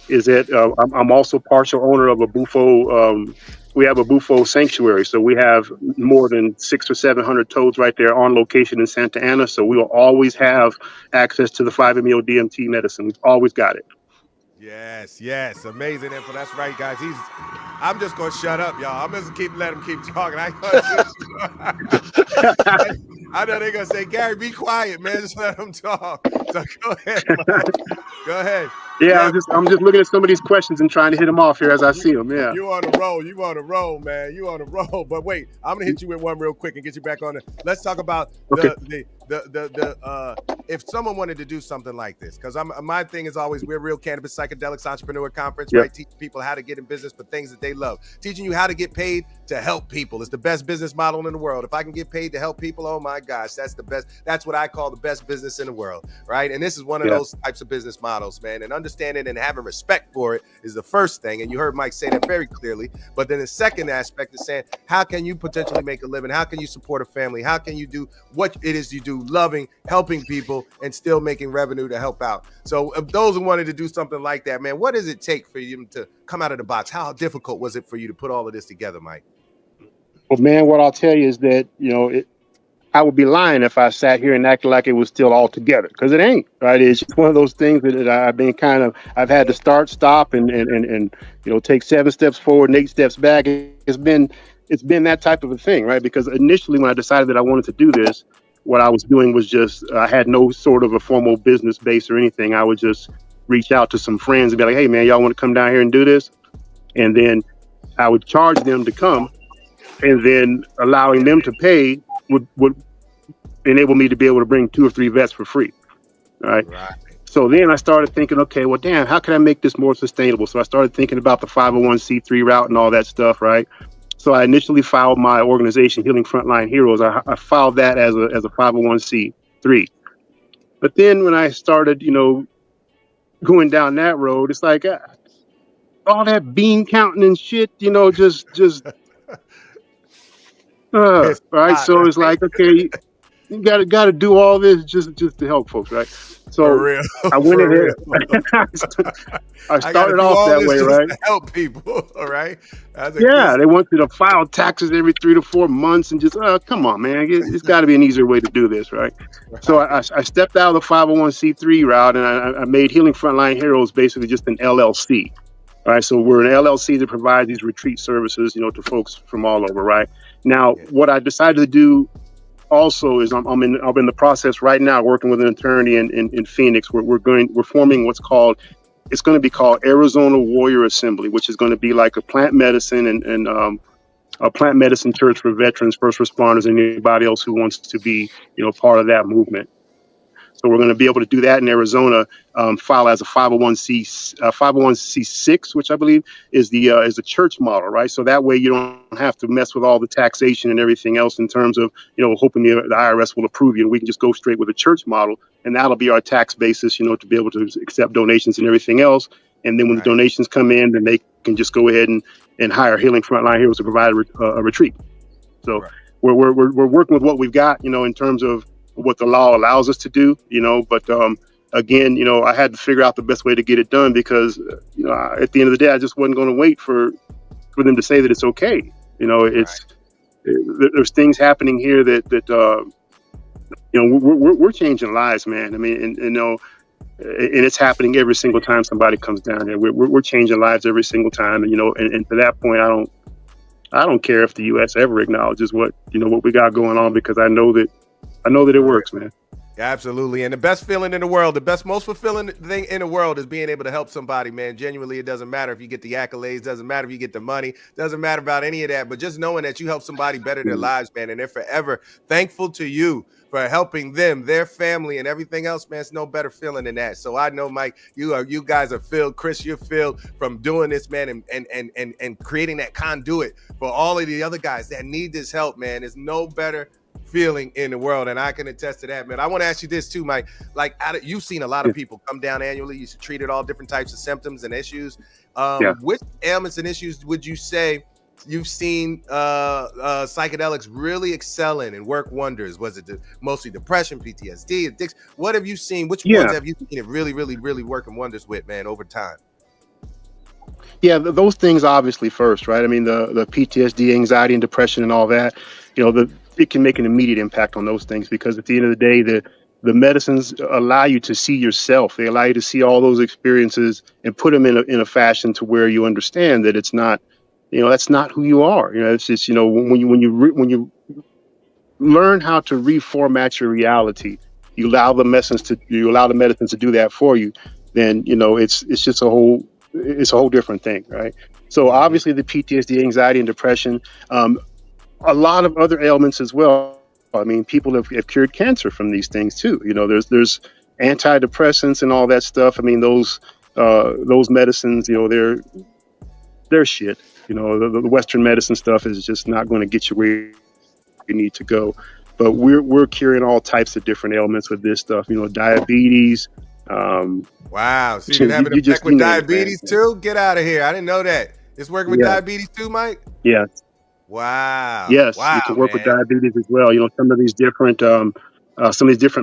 is that I'm also partial owner of a bufo we have a Bufo sanctuary. So we have more than 600 or 700 toads right there on location in Santa Ana. So we will always have access to the 5-MeO DMT medicine. We've always got it. Yes, yes, amazing info. That's right, guys. I'm just gonna shut up, y'all. I'm just let him keep talking. I know they're gonna say, Gary, be quiet, man. Just let him talk. So go ahead, Mike. Go ahead. Yeah, I'm just looking at some of these questions and trying to hit them off here as I see them. Yeah. You on the roll. You on the roll, man. You on the roll. But wait, I'm gonna hit you with one real quick and get you back on it. Let's talk about if someone wanted to do something like this, because my thing is always we're Real Cannabis Psychedelics Entrepreneur Conference, right? Teaching people how to get in business for things that they love. Teaching you how to get paid to help people. It's the best business model in the world. If I can get paid to help people, oh my gosh, that's the best. That's what I call the best business in the world, right? And this is one of those types of business models, man. And understanding and having respect for it is the first thing. And you heard Mike say that very clearly. But then the second aspect is saying, how can you potentially make a living? How can you support a family? How can you do what it is you do, loving, helping people, and still making revenue to help out? So if those who wanted to do something like that, man, what does it take for you to come out of the box? How difficult was it for you to put all of this together, Mike? Well, man, what I'll tell you is that, I would be lying if I sat here and acted like it was still all together, because it ain't, right? It's just one of those things that I've had to start, stop, and take 7 steps forward and 8 steps back. It's been that type of a thing, right? Because initially when I decided that I wanted to do this, what I was doing was just, I had no sort of a formal business base or anything. I would just reach out to some friends and be like, hey man, y'all want to come down here and do this? And then I would charge them to come, and then allowing them to pay would enable me to be able to bring 2 or 3 vets for free. Right. So then I started thinking, okay, well, damn, how can I make this more sustainable? So I started thinking about the 501c3 route and all that stuff. Right. So I initially filed my organization, Healing Frontline Heroes. I filed that as a 501c3. But then when I started, going down that road, it's like all that bean counting and shit, just right. So it's like, okay, you gotta do all this just to help folks, right? So I went ahead. I started off that way, right? To help people, all right? They want you to file taxes every 3 to 4 months and just, come on, man, it's got to be an easier way to do this, right? So I stepped out of the 501c3 route, and I made Healing Frontline Heroes basically just an LLC. All right, so we're an LLC that provides these retreat services, to folks from all over, right? Now, what I decided to do also is I'm in the process right now working with an attorney in Phoenix. We're forming what's called, it's going to be called Arizona Warrior Assembly, which is going to be like a plant medicine and a plant medicine church for veterans, first responders, and anybody else who wants to be, part of that movement. So we're going to be able to do that in Arizona, file as a 501c6, which I believe is the church model, right? So that way you don't have to mess with all the taxation and everything else in terms of, hoping the IRS will approve you. And we can just go straight with a church model, and that'll be our tax basis, to be able to accept donations and everything else. And then when the donations come in, then they can just go ahead and hire Healing Frontline Heroes to provide a retreat. So we're working with what we've got, in terms of what the law allows us to do, but again, I had to figure out the best way to get it done, because, at the end of the day, I just wasn't going to wait for them to say that it's okay. There's things happening here that we're changing lives, man. I mean, and it's happening every single time somebody comes down here. We're changing lives every single time. And, and to that point, I don't care if the U.S. ever acknowledges what we got going on, because I know that it works, man. Absolutely. And the best feeling in the world, most fulfilling thing in the world is being able to help somebody, man. Genuinely, it doesn't matter if you get the accolades, doesn't matter if you get the money, doesn't matter about any of that, but just knowing that you help somebody better their lives, man, and they're forever thankful to you for helping them, their family, and everything else, man. It's no better feeling than that. So I know, Mike, you guys are filled. Chris, you're filled from doing this, man, and creating that conduit for all of the other guys that need this help, man. There's no better feeling in the world, and I can attest to that, man. I want to ask you this too, Mike. Like, you've seen a lot of people come down annually. You treated all different types of symptoms and issues. Which ailments and issues would you say you've seen psychedelics really excel in and work wonders? Was it mostly depression, PTSD, addiction? What have you seen? Which ones have you seen it really, really, really working wonders with, man, over time? Yeah, those things obviously first, right? I mean, the PTSD, anxiety, and depression, and all that. It can make an immediate impact on those things because at the end of the day, the medicines allow you to see yourself. They allow you to see all those experiences and put them in a fashion to where you understand that it's not, that's not who you are. It's just, when you learn how to reformat your reality, you allow the medicines to do that for you. Then it's just a whole different thing, right? So obviously the PTSD, anxiety, and depression, a lot of other ailments as well. I mean, people have cured cancer from these things too. There's antidepressants and all that stuff. I mean, those medicines, they're shit. The Western medicine stuff is just not going to get you where you need to go. But we're curing all types of different ailments with this stuff. Diabetes. Wow. So you can have an effect with diabetes too? Get out of here. I didn't know that. It's working with diabetes too, Mike? Yeah. Wow. Yes, wow, you can work man. with diabetes as well. Some of these different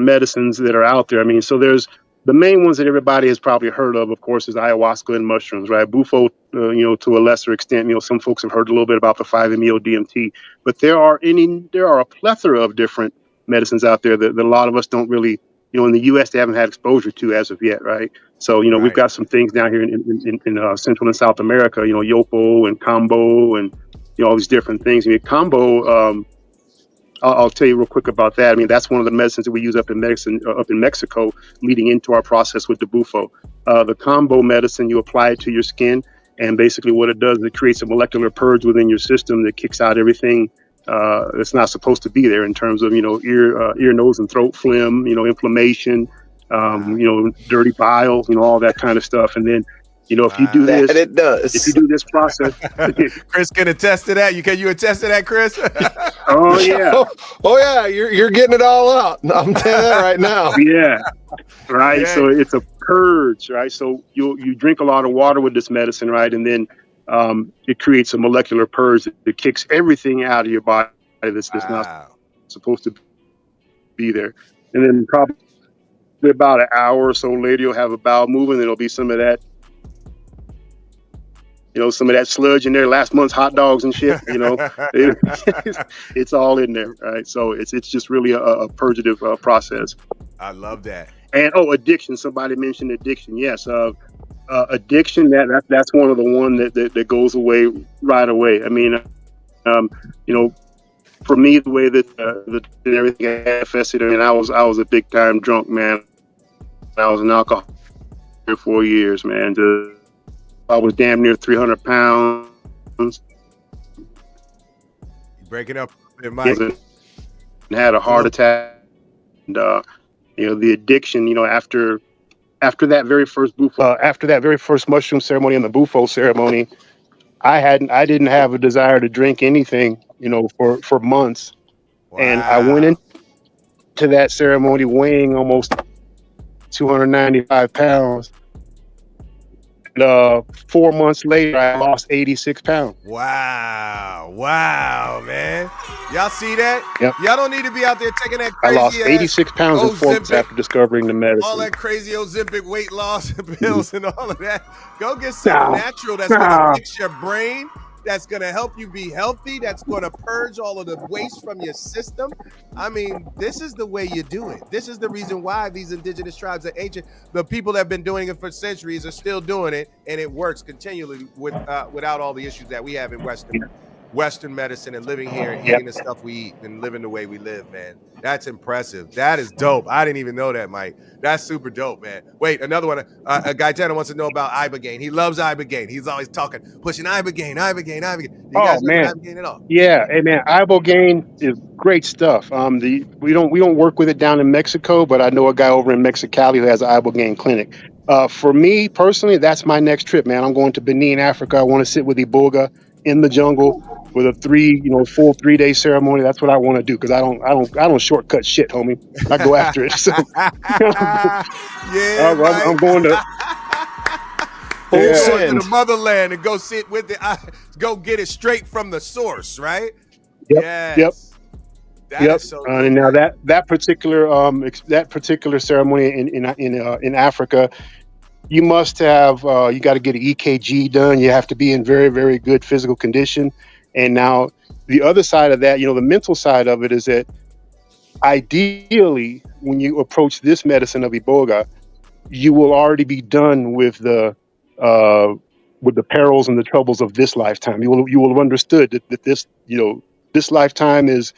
medicines that are out there. I mean, so there's the main ones that everybody has probably heard of course, is ayahuasca and mushrooms, right? Bufo, to a lesser extent. Some folks have heard a little bit about the 5-MeO DMT, but there are a plethora of different medicines out there that a lot of us don't really, in the U.S. they haven't had exposure to as of yet, right? So, we've got some things down here in Central and South America, Yopo and Combo and all these different things. I mean, Combo, I'll tell you real quick about that. I mean, that's one of the medicines that we use up in Mexico, leading into our process with the Bufo. The Combo medicine, you apply it to your skin, and basically what it does is it creates a molecular purge within your system that kicks out everything that's not supposed to be there in terms of ear, nose, and throat phlegm, inflammation, dirty bile, all that kind of stuff. And then if you do this, it does. If you do this process, Chris can attest to that. Can you attest to that, Chris? Oh yeah, oh yeah, you're getting it all out. I'm telling you that right now. Yeah, right. Yeah. So it's a purge, right? So you drink a lot of water with this medicine, right? And then it creates a molecular purge that kicks everything out of your body that's not supposed to be there. And then probably about an hour or so later, you'll have a bowel movement. There'll be some of that. Some of that sludge in there, last month's hot dogs and shit, it's all in there, right? So it's just really a purgative process. I love that. And addiction. Somebody mentioned addiction. Yes, addiction. That's one of the one that goes away right away. I mean, for me, the way that everything manifested, I mean, I was a big time drunk, man. I was an alcoholic for 4 years, man. I was damn near 300 pounds. Breaking up, Mike. And had a heart attack. And, the addiction, after that very first Bufo, after that very first mushroom ceremony and the Bufo ceremony, I didn't have a desire to drink anything, for months. Wow. And I went into that ceremony weighing almost 295 pounds. 4 months later, I lost 86 pounds. Wow, man. Y'all see that? Yep. Y'all don't need to be out there taking that crazy I lost 86 pounds in 4 months after discovering the medicine. All that crazy Ozempic weight loss pills and all of that. Go get something natural that's going to fix your brain, that's going to help you be healthy, that's going to purge all of the waste from your system. I mean, this is the way you do it. This is the reason why these indigenous tribes are ancient. The people that have been doing it for centuries are still doing it, and it works continually without all the issues that we have in Western medicine and living here and eating the stuff we eat and living the way we live, man. That's impressive. That is dope. I didn't even know that, Mike. That's super dope, man. Wait, another one. Gaetano wants to know about ibogaine. He loves ibogaine. He's always pushing ibogaine. You guys know ibogaine at all? Yeah, hey man, ibogaine is great stuff. We don't work with it down in Mexico, but I know a guy over in Mexicali who has an ibogaine clinic. For me personally, that's my next trip, man. I'm going to Benin, Africa. I want to sit with Iboga in the jungle with a full 3-day ceremony. That's what I want to do, because I don't shortcut shit, homie. I go after it. So, yeah, I'm going to to the motherland and go sit with it. Go get it straight from the source, right? Yep. Yes. Yep. So and now that particular ceremony in Africa, you must have, you got to get an EKG done. You have to be in very, very good physical condition. And now the other side of that, the mental side of it is that ideally, when you approach this medicine of Iboga, you will already be done uh, with the perils and the troubles of this lifetime. You will have understood that this, this lifetime is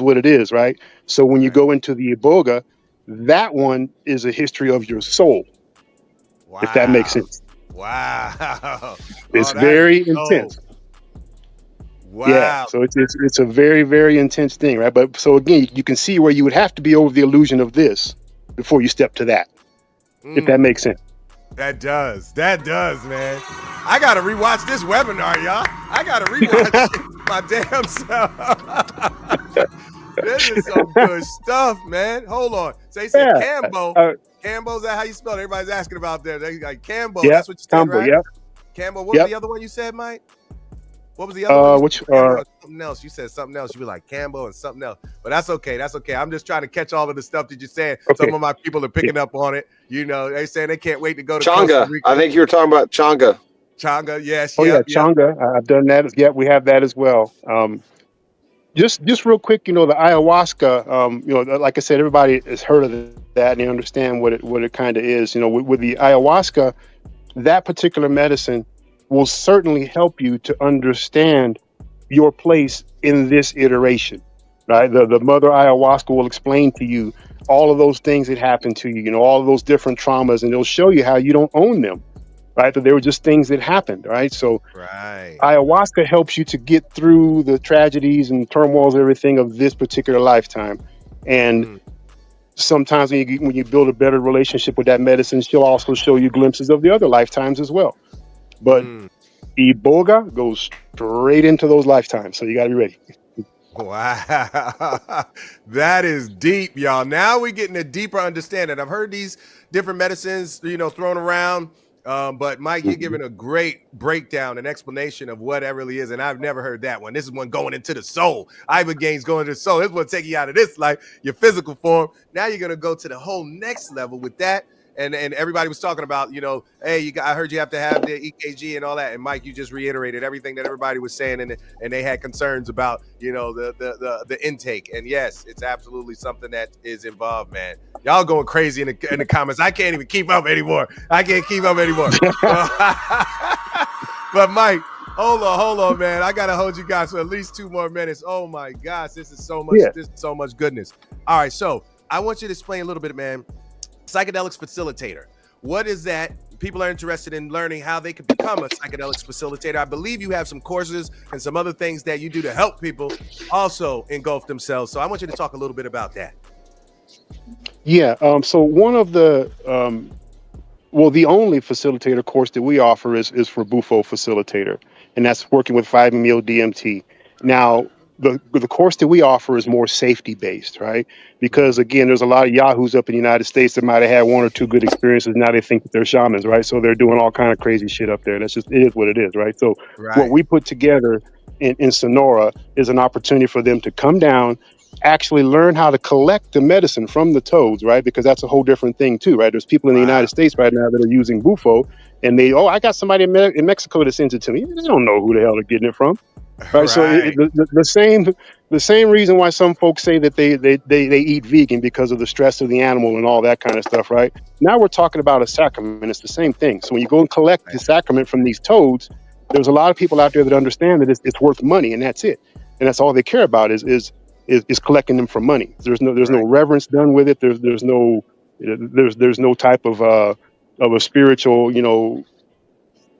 what it is, right? So when you Right. go into the Iboga, that one is a history of your soul, if that makes Wow. sense. Wow. It's Oh, that is very dope. intense. Yeah, Wow. so it's a very, very intense thing, right? But so again, you can see where you would have to be over the illusion of this before you step to that, if that Mm, makes sense. that does. That does, man. I gotta rewatch this webinar, y'all. I gotta rewatch my damn self. This is some good stuff, man. Hold on. So they said Yeah. Cambo. Uh, Cambo, is that how you spell it? Everybody's asking about that. They like Cambo. yep. That's what you said, Combo. right? Yep. Cambo. What was Yep. the other one you said, Mike? What was the other one? You Which said Cambo or something else. You said something else. You were like Cambo and something else. But that's okay. That's okay. I'm just trying to catch all of the stuff that you're saying. okay. Some of my people are picking Yeah. up on it. They saying they can't wait to go to Costa Changa. Rica. I think you were talking about Changa. Changa. Yes. Oh yeah, Yep. Yep. Changa. I've done that. Yep, we have that as well. Just real quick, the ayahuasca. Like I said, everybody has heard of that and they understand what it kind of is. With the ayahuasca, that particular medicine will certainly help you to understand your place in this iteration, right? The mother ayahuasca will explain to you all of those things that happen to you, all of those different traumas, and it'll show you how you don't own them, right? That they were just things that happened, right? So Right. ayahuasca helps you to get through the tragedies and turmoils, everything of this particular lifetime. And Mm. sometimes when you build a better relationship with that medicine, she'll also show you glimpses of the other lifetimes as well. But Mm. Iboga goes straight into those lifetimes, so you got to be ready. Wow. That is deep, y'all. Now we're getting a deeper understanding. I've heard these different medicines, thrown around. But Mike, you're giving a great breakdown and explanation of what that really is. And I've never heard that one. This is one going into the soul. Ibogaine going to the soul. This one taking you out of this life, your physical form. Now you're going to go to the whole next level with that. And everybody was talking about, hey, I heard you have to have the EKG and all that. And Mike, you just reiterated everything that everybody was saying, and they had concerns about, the intake. And yes, it's absolutely something that is involved, man. Y'all going crazy in the comments. I can't even keep up anymore. But Mike, hold on, man. I gotta hold you guys for at least 2 more minutes. Oh my gosh, this is so much. Yeah. This is so much goodness. All right, so I want you to explain a little bit, man. Psychedelics Facilitator. What is that? People are interested in learning how they can become a psychedelics facilitator. I believe you have some courses and some other things that you do to help people also engulf themselves. So I want you to talk a little bit about that. Yeah. So one of the the only facilitator course that we offer is for Bufo Facilitator, and that's working with 5-MeO DMT. Now, the course that we offer is more safety based, right? Because again, there's a lot of yahoos up in the United States that might have had 1 or 2 good experiences. Now they think that they're shamans, right? So they're doing all kind of crazy shit up there. It is what it is, right? So what we put together in Sonora is an opportunity for them to come down, actually learn how to collect the medicine from the toads, right? Because that's a whole different thing too, right? There's people in the United States right now that are using Bufo, and I got somebody in Mexico that sends it to me. They don't know who the hell they're getting it from. Right. So the same reason why some folks say that they eat vegan because of the stress of the animal and all that kind of stuff. Right. Now we're talking about a sacrament. It's the same thing. So when you go and collect the sacrament from these toads, there's a lot of people out there that understand that it's worth money, and that's it. And that's all they care about is collecting them for money. There's no reverence done with it. There's no type of a spiritual,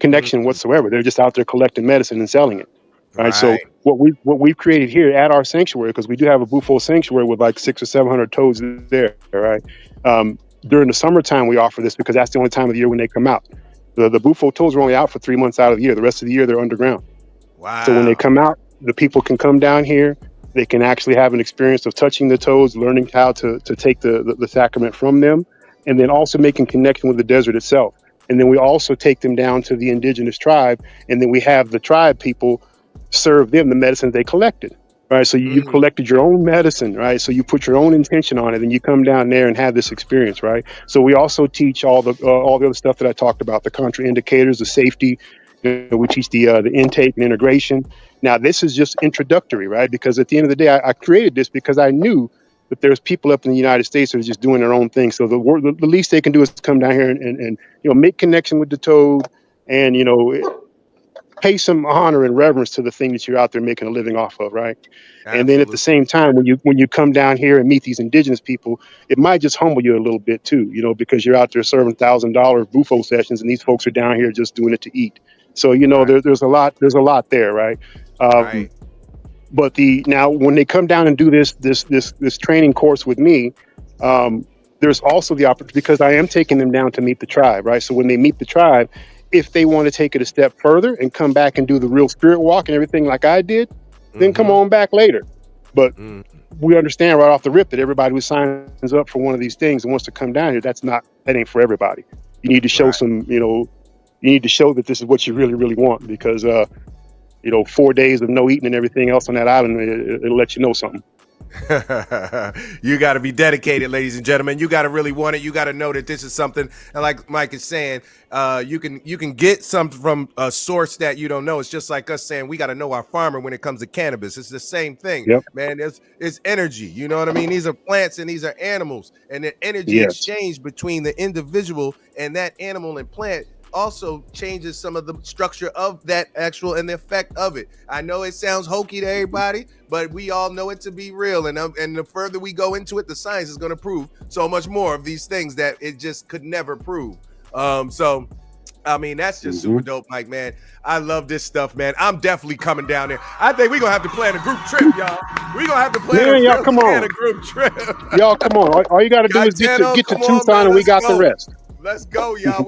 connection whatsoever. They're just out there collecting medicine and selling it. Right. So what we've created here at our sanctuary, because we do have a Bufo sanctuary with like 600 or 700 toads there. Right. During the summertime, we offer this because that's the only time of the year when they come out. The Bufo toads are only out for 3 months out of the year. The rest of the year, they're underground. Wow. So when they come out, the people can come down here. They can actually have an experience of touching the toads, learning how to take the sacrament from them, and then also making connection with the desert itself. And then we also take them down to the indigenous tribe, and then we have the tribe people serve them the medicine they collected. right? So you've collected your own medicine, right? So you put your own intention on it, and you come down there and have this experience, right? So we also teach all the other stuff that I talked about, the contraindicators, the safety. We teach the intake and integration. Now this is just introductory, right? Because at the end of the day, I created this because I knew that there's people up in the United States that are just doing their own thing. So the least they can do is come down here and make connection with the toad, and pay some honor and reverence to the thing that you're out there making a living off of, right? Absolutely. And then at the same time, when you come down here and meet these indigenous people, it might just humble you a little bit too, because you're out there serving $1,000 bufo sessions, and these folks are down here just doing it to eat. So Right. there's a lot there, right? Right. But now when they come down and do this training course with me, there's also the opportunity, because I am taking them down to meet the tribe, right? So when they meet the tribe, if they want to take it a step further and come back and do the real spirit walk and everything like I did, then come on back later. But we understand right off the rip that everybody who signs up for one of these things and wants to come down here, that ain't for everybody. You need to show you need to show that this is what you really, really want, because 4 days of no eating and everything else on that island, it'll let you know something. You got to be dedicated, ladies and gentlemen. You got to really want it. You got to know that this is something, and like Mike is saying, you can get something from a source that you don't know. It's just like us saying we got to know our farmer when it comes to cannabis. It's the same thing, man. It's energy. You know what I mean? These are plants and these are animals, and the energy exchange between the individual and that animal and plant also changes some of the structure of that actual and the effect of it. I know it sounds hokey to everybody, but we all know it to be real. And the further we go into it, the science is going to prove so much more of these things that it just could never prove. So I mean, that's just super dope, Mike, man. I love this stuff, man. I'm definitely coming down there. I think we're going to have to plan a group trip, y'all. We're going to have to plan a group trip. Y'all, come on. All you got to do is get to Tucson, and we got the rest. Let's go, y'all.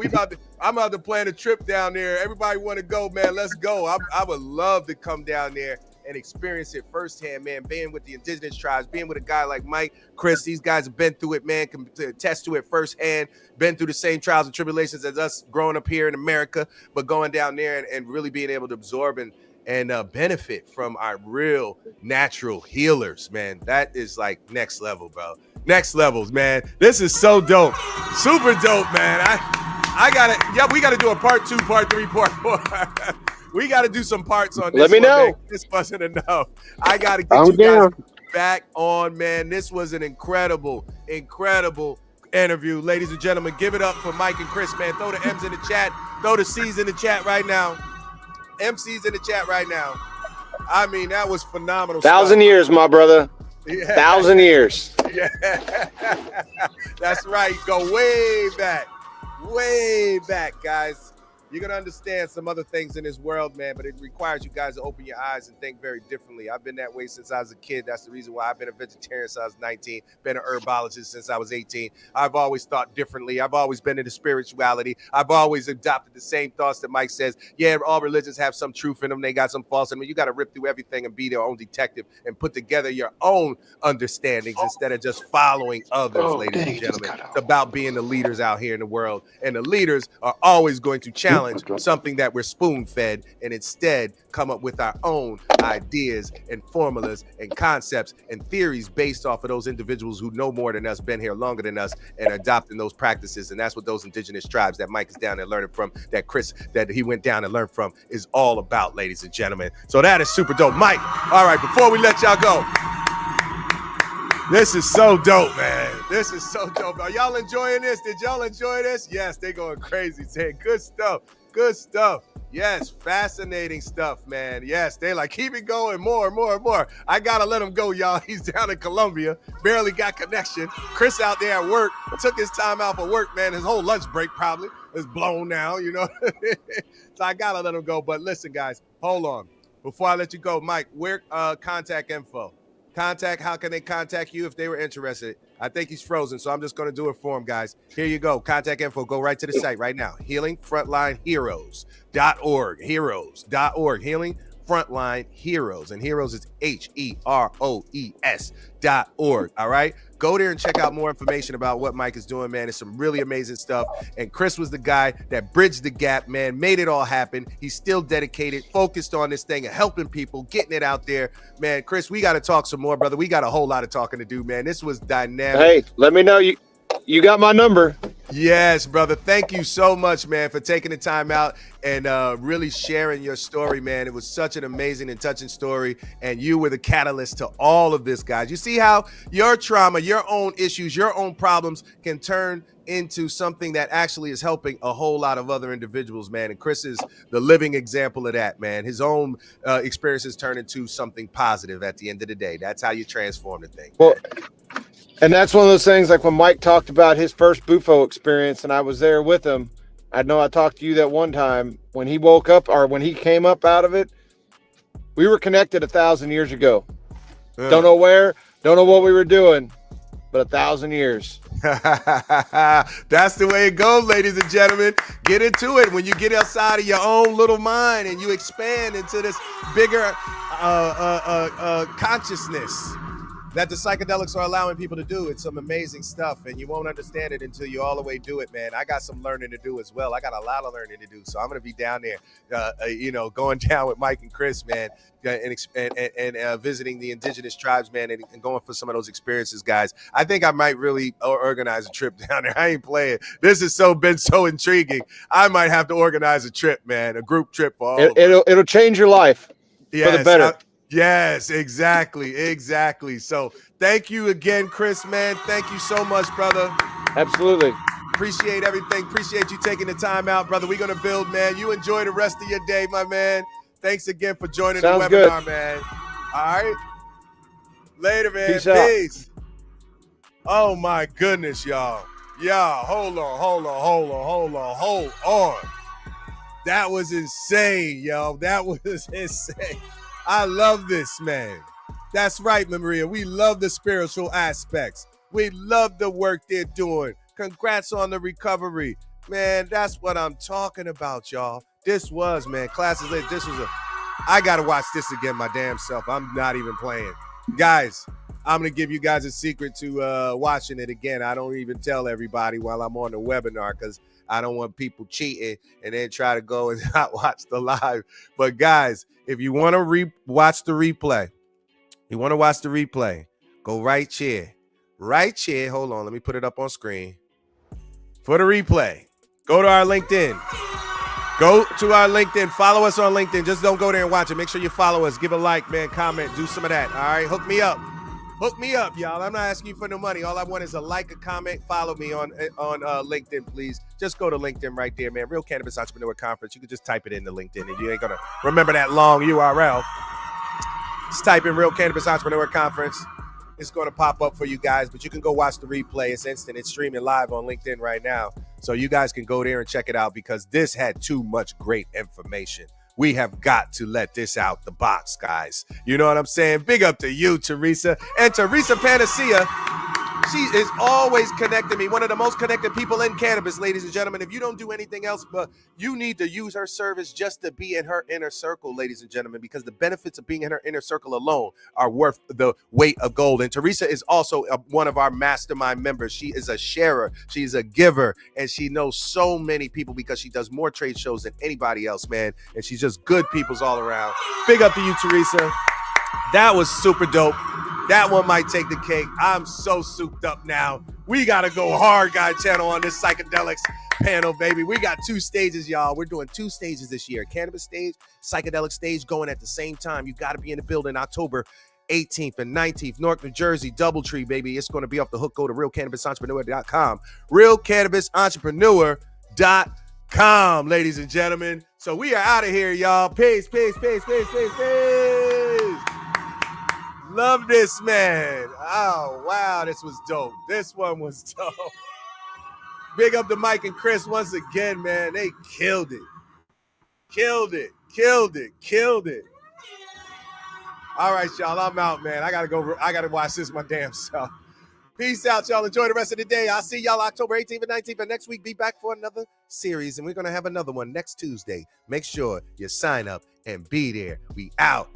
I'm about to plan a trip down there. Everybody want to go, man. Let's go. I would love to come down there and experience it firsthand, man. Being with the indigenous tribes, being with a guy like Mike, Chris, these guys have been through it, man, can attest to it firsthand, been through the same trials and tribulations as us growing up here in America, but going down there and really being able to absorb and benefit from our real natural healers, man. That is like next level, bro. Next levels, man. This is so dope. Super dope, man. We gotta do a part 2, part 3, part 4. We gotta do some parts on this. Let me know. Man. This wasn't enough. I gotta get you guys back on, man. This was an incredible interview. Ladies and gentlemen, give it up for Mike and Chris, man. Throw the M's in the chat. Throw the C's in the chat right now. MC's in the chat right now. I mean, that was phenomenal. 1,000 years, my brother. Yeah. 1,000 years. Yeah. That's right. Go way back, guys. You're going to understand some other things in this world, man, but it requires you guys to open your eyes and think very differently. I've been that way since I was a kid. That's the reason why I've been a vegetarian since I was 19, been an herbologist since I was 18. I've always thought differently. I've always been into spirituality. I've always adopted the same thoughts that Mike says. Yeah, all religions have some truth in them. They got some false in them. You got to rip through everything and be their own detective and put together your own understandings instead of just following others, ladies and gentlemen. It's about being the leaders out here in the world. And the leaders are always going to challenge something that we're spoon-fed and instead come up with our own ideas and formulas and concepts and theories based off of those individuals who know more than us, been here longer than us, and adopting those practices. And that's what those indigenous tribes that Mike is down there learning from, that Chris, that he went down and learned from, is all about, ladies and gentlemen. So that is super dope. Mike, all right, before we let y'all go, this is so dope, man. This is so dope. Are y'all enjoying this? Did y'all enjoy this? Yes, they going crazy, saying good stuff. Good stuff. Yes, fascinating stuff, man. Yes, they like, keep it going, more and more and more. I gotta let him go, y'all. He's down in Colombia, barely got connection. Chris out there at work, took his time out for work, man. His whole lunch break probably is blown now, you know. So I gotta let him go. But listen, guys, hold on. Before I let you go, Mike, where contact info? How can they contact you if they were interested? I think he's frozen, so I'm just going to do it for him, guys. Here you go. Contact info. Go right to the site right now. HealingFrontlineHeroes.org. Heroes.org. Healing Frontline Heroes. And Heroes is HEROES.org. All right? Go there and check out more information about what Mike is doing, man. It's some really amazing stuff. And Chris was the guy that bridged the gap, man, made it all happen. He's still dedicated, focused on this thing and helping people, getting it out there. Man, Chris, we got to talk some more, brother. We got a whole lot of talking to do, man. This was dynamic. Hey, let me know. You got my number. Yes, brother. Thank you so much, man, for taking the time out and really sharing your story, man. It was such an amazing and touching story, and you were the catalyst to all of this, guys. You see how your trauma, your own issues, your own problems can turn into something that actually is helping a whole lot of other individuals, man. And Chris is the living example of that, man. His own experiences turn into something positive at the end of the day. That's how you transform the thing. Well, and that's one of those things, like when Mike talked about his first Bufo experience and I was there with him. I know I talked to you that one time when he woke up, or when he came up out of it. We were connected 1,000 years ago. Don't know where, don't know what we were doing, but 1,000 years. That's the way it goes, ladies and gentlemen. Get into it. When you get outside of your own little mind and you expand into this bigger consciousness that the psychedelics are allowing people to do. It's some amazing stuff, and you won't understand it until you all the way do it, man. I got some learning to do as well. I got a lot of learning to do, so I'm going to be down there, going down with Mike and Chris, man, and visiting the indigenous tribes, man, and going for some of those experiences, guys. I think I might really organize a trip down there. I ain't playing. This has been so intriguing. I might have to organize a trip, man, a group trip for all of us. It'll change your life for the better. Yes, exactly. So thank you again, Chris, man. Thank you so much, brother. Absolutely. Appreciate everything. Appreciate you taking the time out, brother. We're going to build, man. You enjoy the rest of your day, my man. Thanks again for joining Sounds the webinar, good. man. All right. Later, man. Peace out. Peace. Oh, my goodness, y'all. Y'all, hold on. That was insane, yo. That was insane. I love this, man. That's right, Maria. We love the spiritual aspects. We love the work they're doing. Congrats on the recovery. Man, that's what I'm talking about, y'all. This was, man, classes lit. I got to watch this again, my damn self. I'm not even playing. Guys, I'm going to give you guys a secret to watching it again. I don't even tell everybody while I'm on the webinar because I don't want people cheating and then try to go and not watch the live. But guys, if you want to watch the replay, go right here. Hold on, let me put it up on screen. For the replay, go to our LinkedIn. Follow us on LinkedIn. Just don't go there and watch it. Make sure you follow us. Give a like, man, comment, do some of that. All right, hook me up, y'all. I'm not asking you for no money. All I want is a like, a comment, follow me on LinkedIn, please. Just go to LinkedIn right there, man. Real Cannabis Entrepreneur Conference. You can just type it into LinkedIn, and you ain't gonna remember that long URL. Just type in Real Cannabis Entrepreneur Conference. It's going to pop up for you guys, but you can go watch the replay. It's instant. It's streaming live on LinkedIn right now. So you guys can go there and check it out because this had too much great information. We have got to let this out the box, guys. You know what I'm saying? Big up to you, Teresa. And Teresa Panacea, she is always connecting me. One of the most connected people in cannabis, ladies and gentlemen. If you don't do anything else, but you need to use her service just to be in her inner circle, ladies and gentlemen, because the benefits of being in her inner circle alone are worth the weight of gold. And Teresa is also one of our mastermind members. She is a sharer. She's a giver. And she knows so many people because she does more trade shows than anybody else, man. And she's just good peoples all around. Big up to you, Teresa. That was super dope. That one might take the cake. I'm so souped up now. We got to go hard, Guy Channel, on this psychedelics panel, baby. We got 2 stages, y'all. We're doing 2 stages this year. Cannabis stage, psychedelic stage going at the same time. You got to be in the building October 18th and 19th, Newark, New Jersey, Doubletree, baby. It's going to be off the hook. Go to realcannabisentrepreneur.com. realcannabisentrepreneur.com, ladies and gentlemen. So we are out of here, y'all. Peace. Love this, man. Oh, wow. This was dope. This one was dope. Big up to Mike and Chris once again, man. They killed it. All right, y'all. I'm out, man. I got to watch this my damn self. Peace out, y'all. Enjoy the rest of the day. I'll see y'all October 18th and 19th. And next week, be back for another series. And we're going to have another one next Tuesday. Make sure you sign up and be there. We out.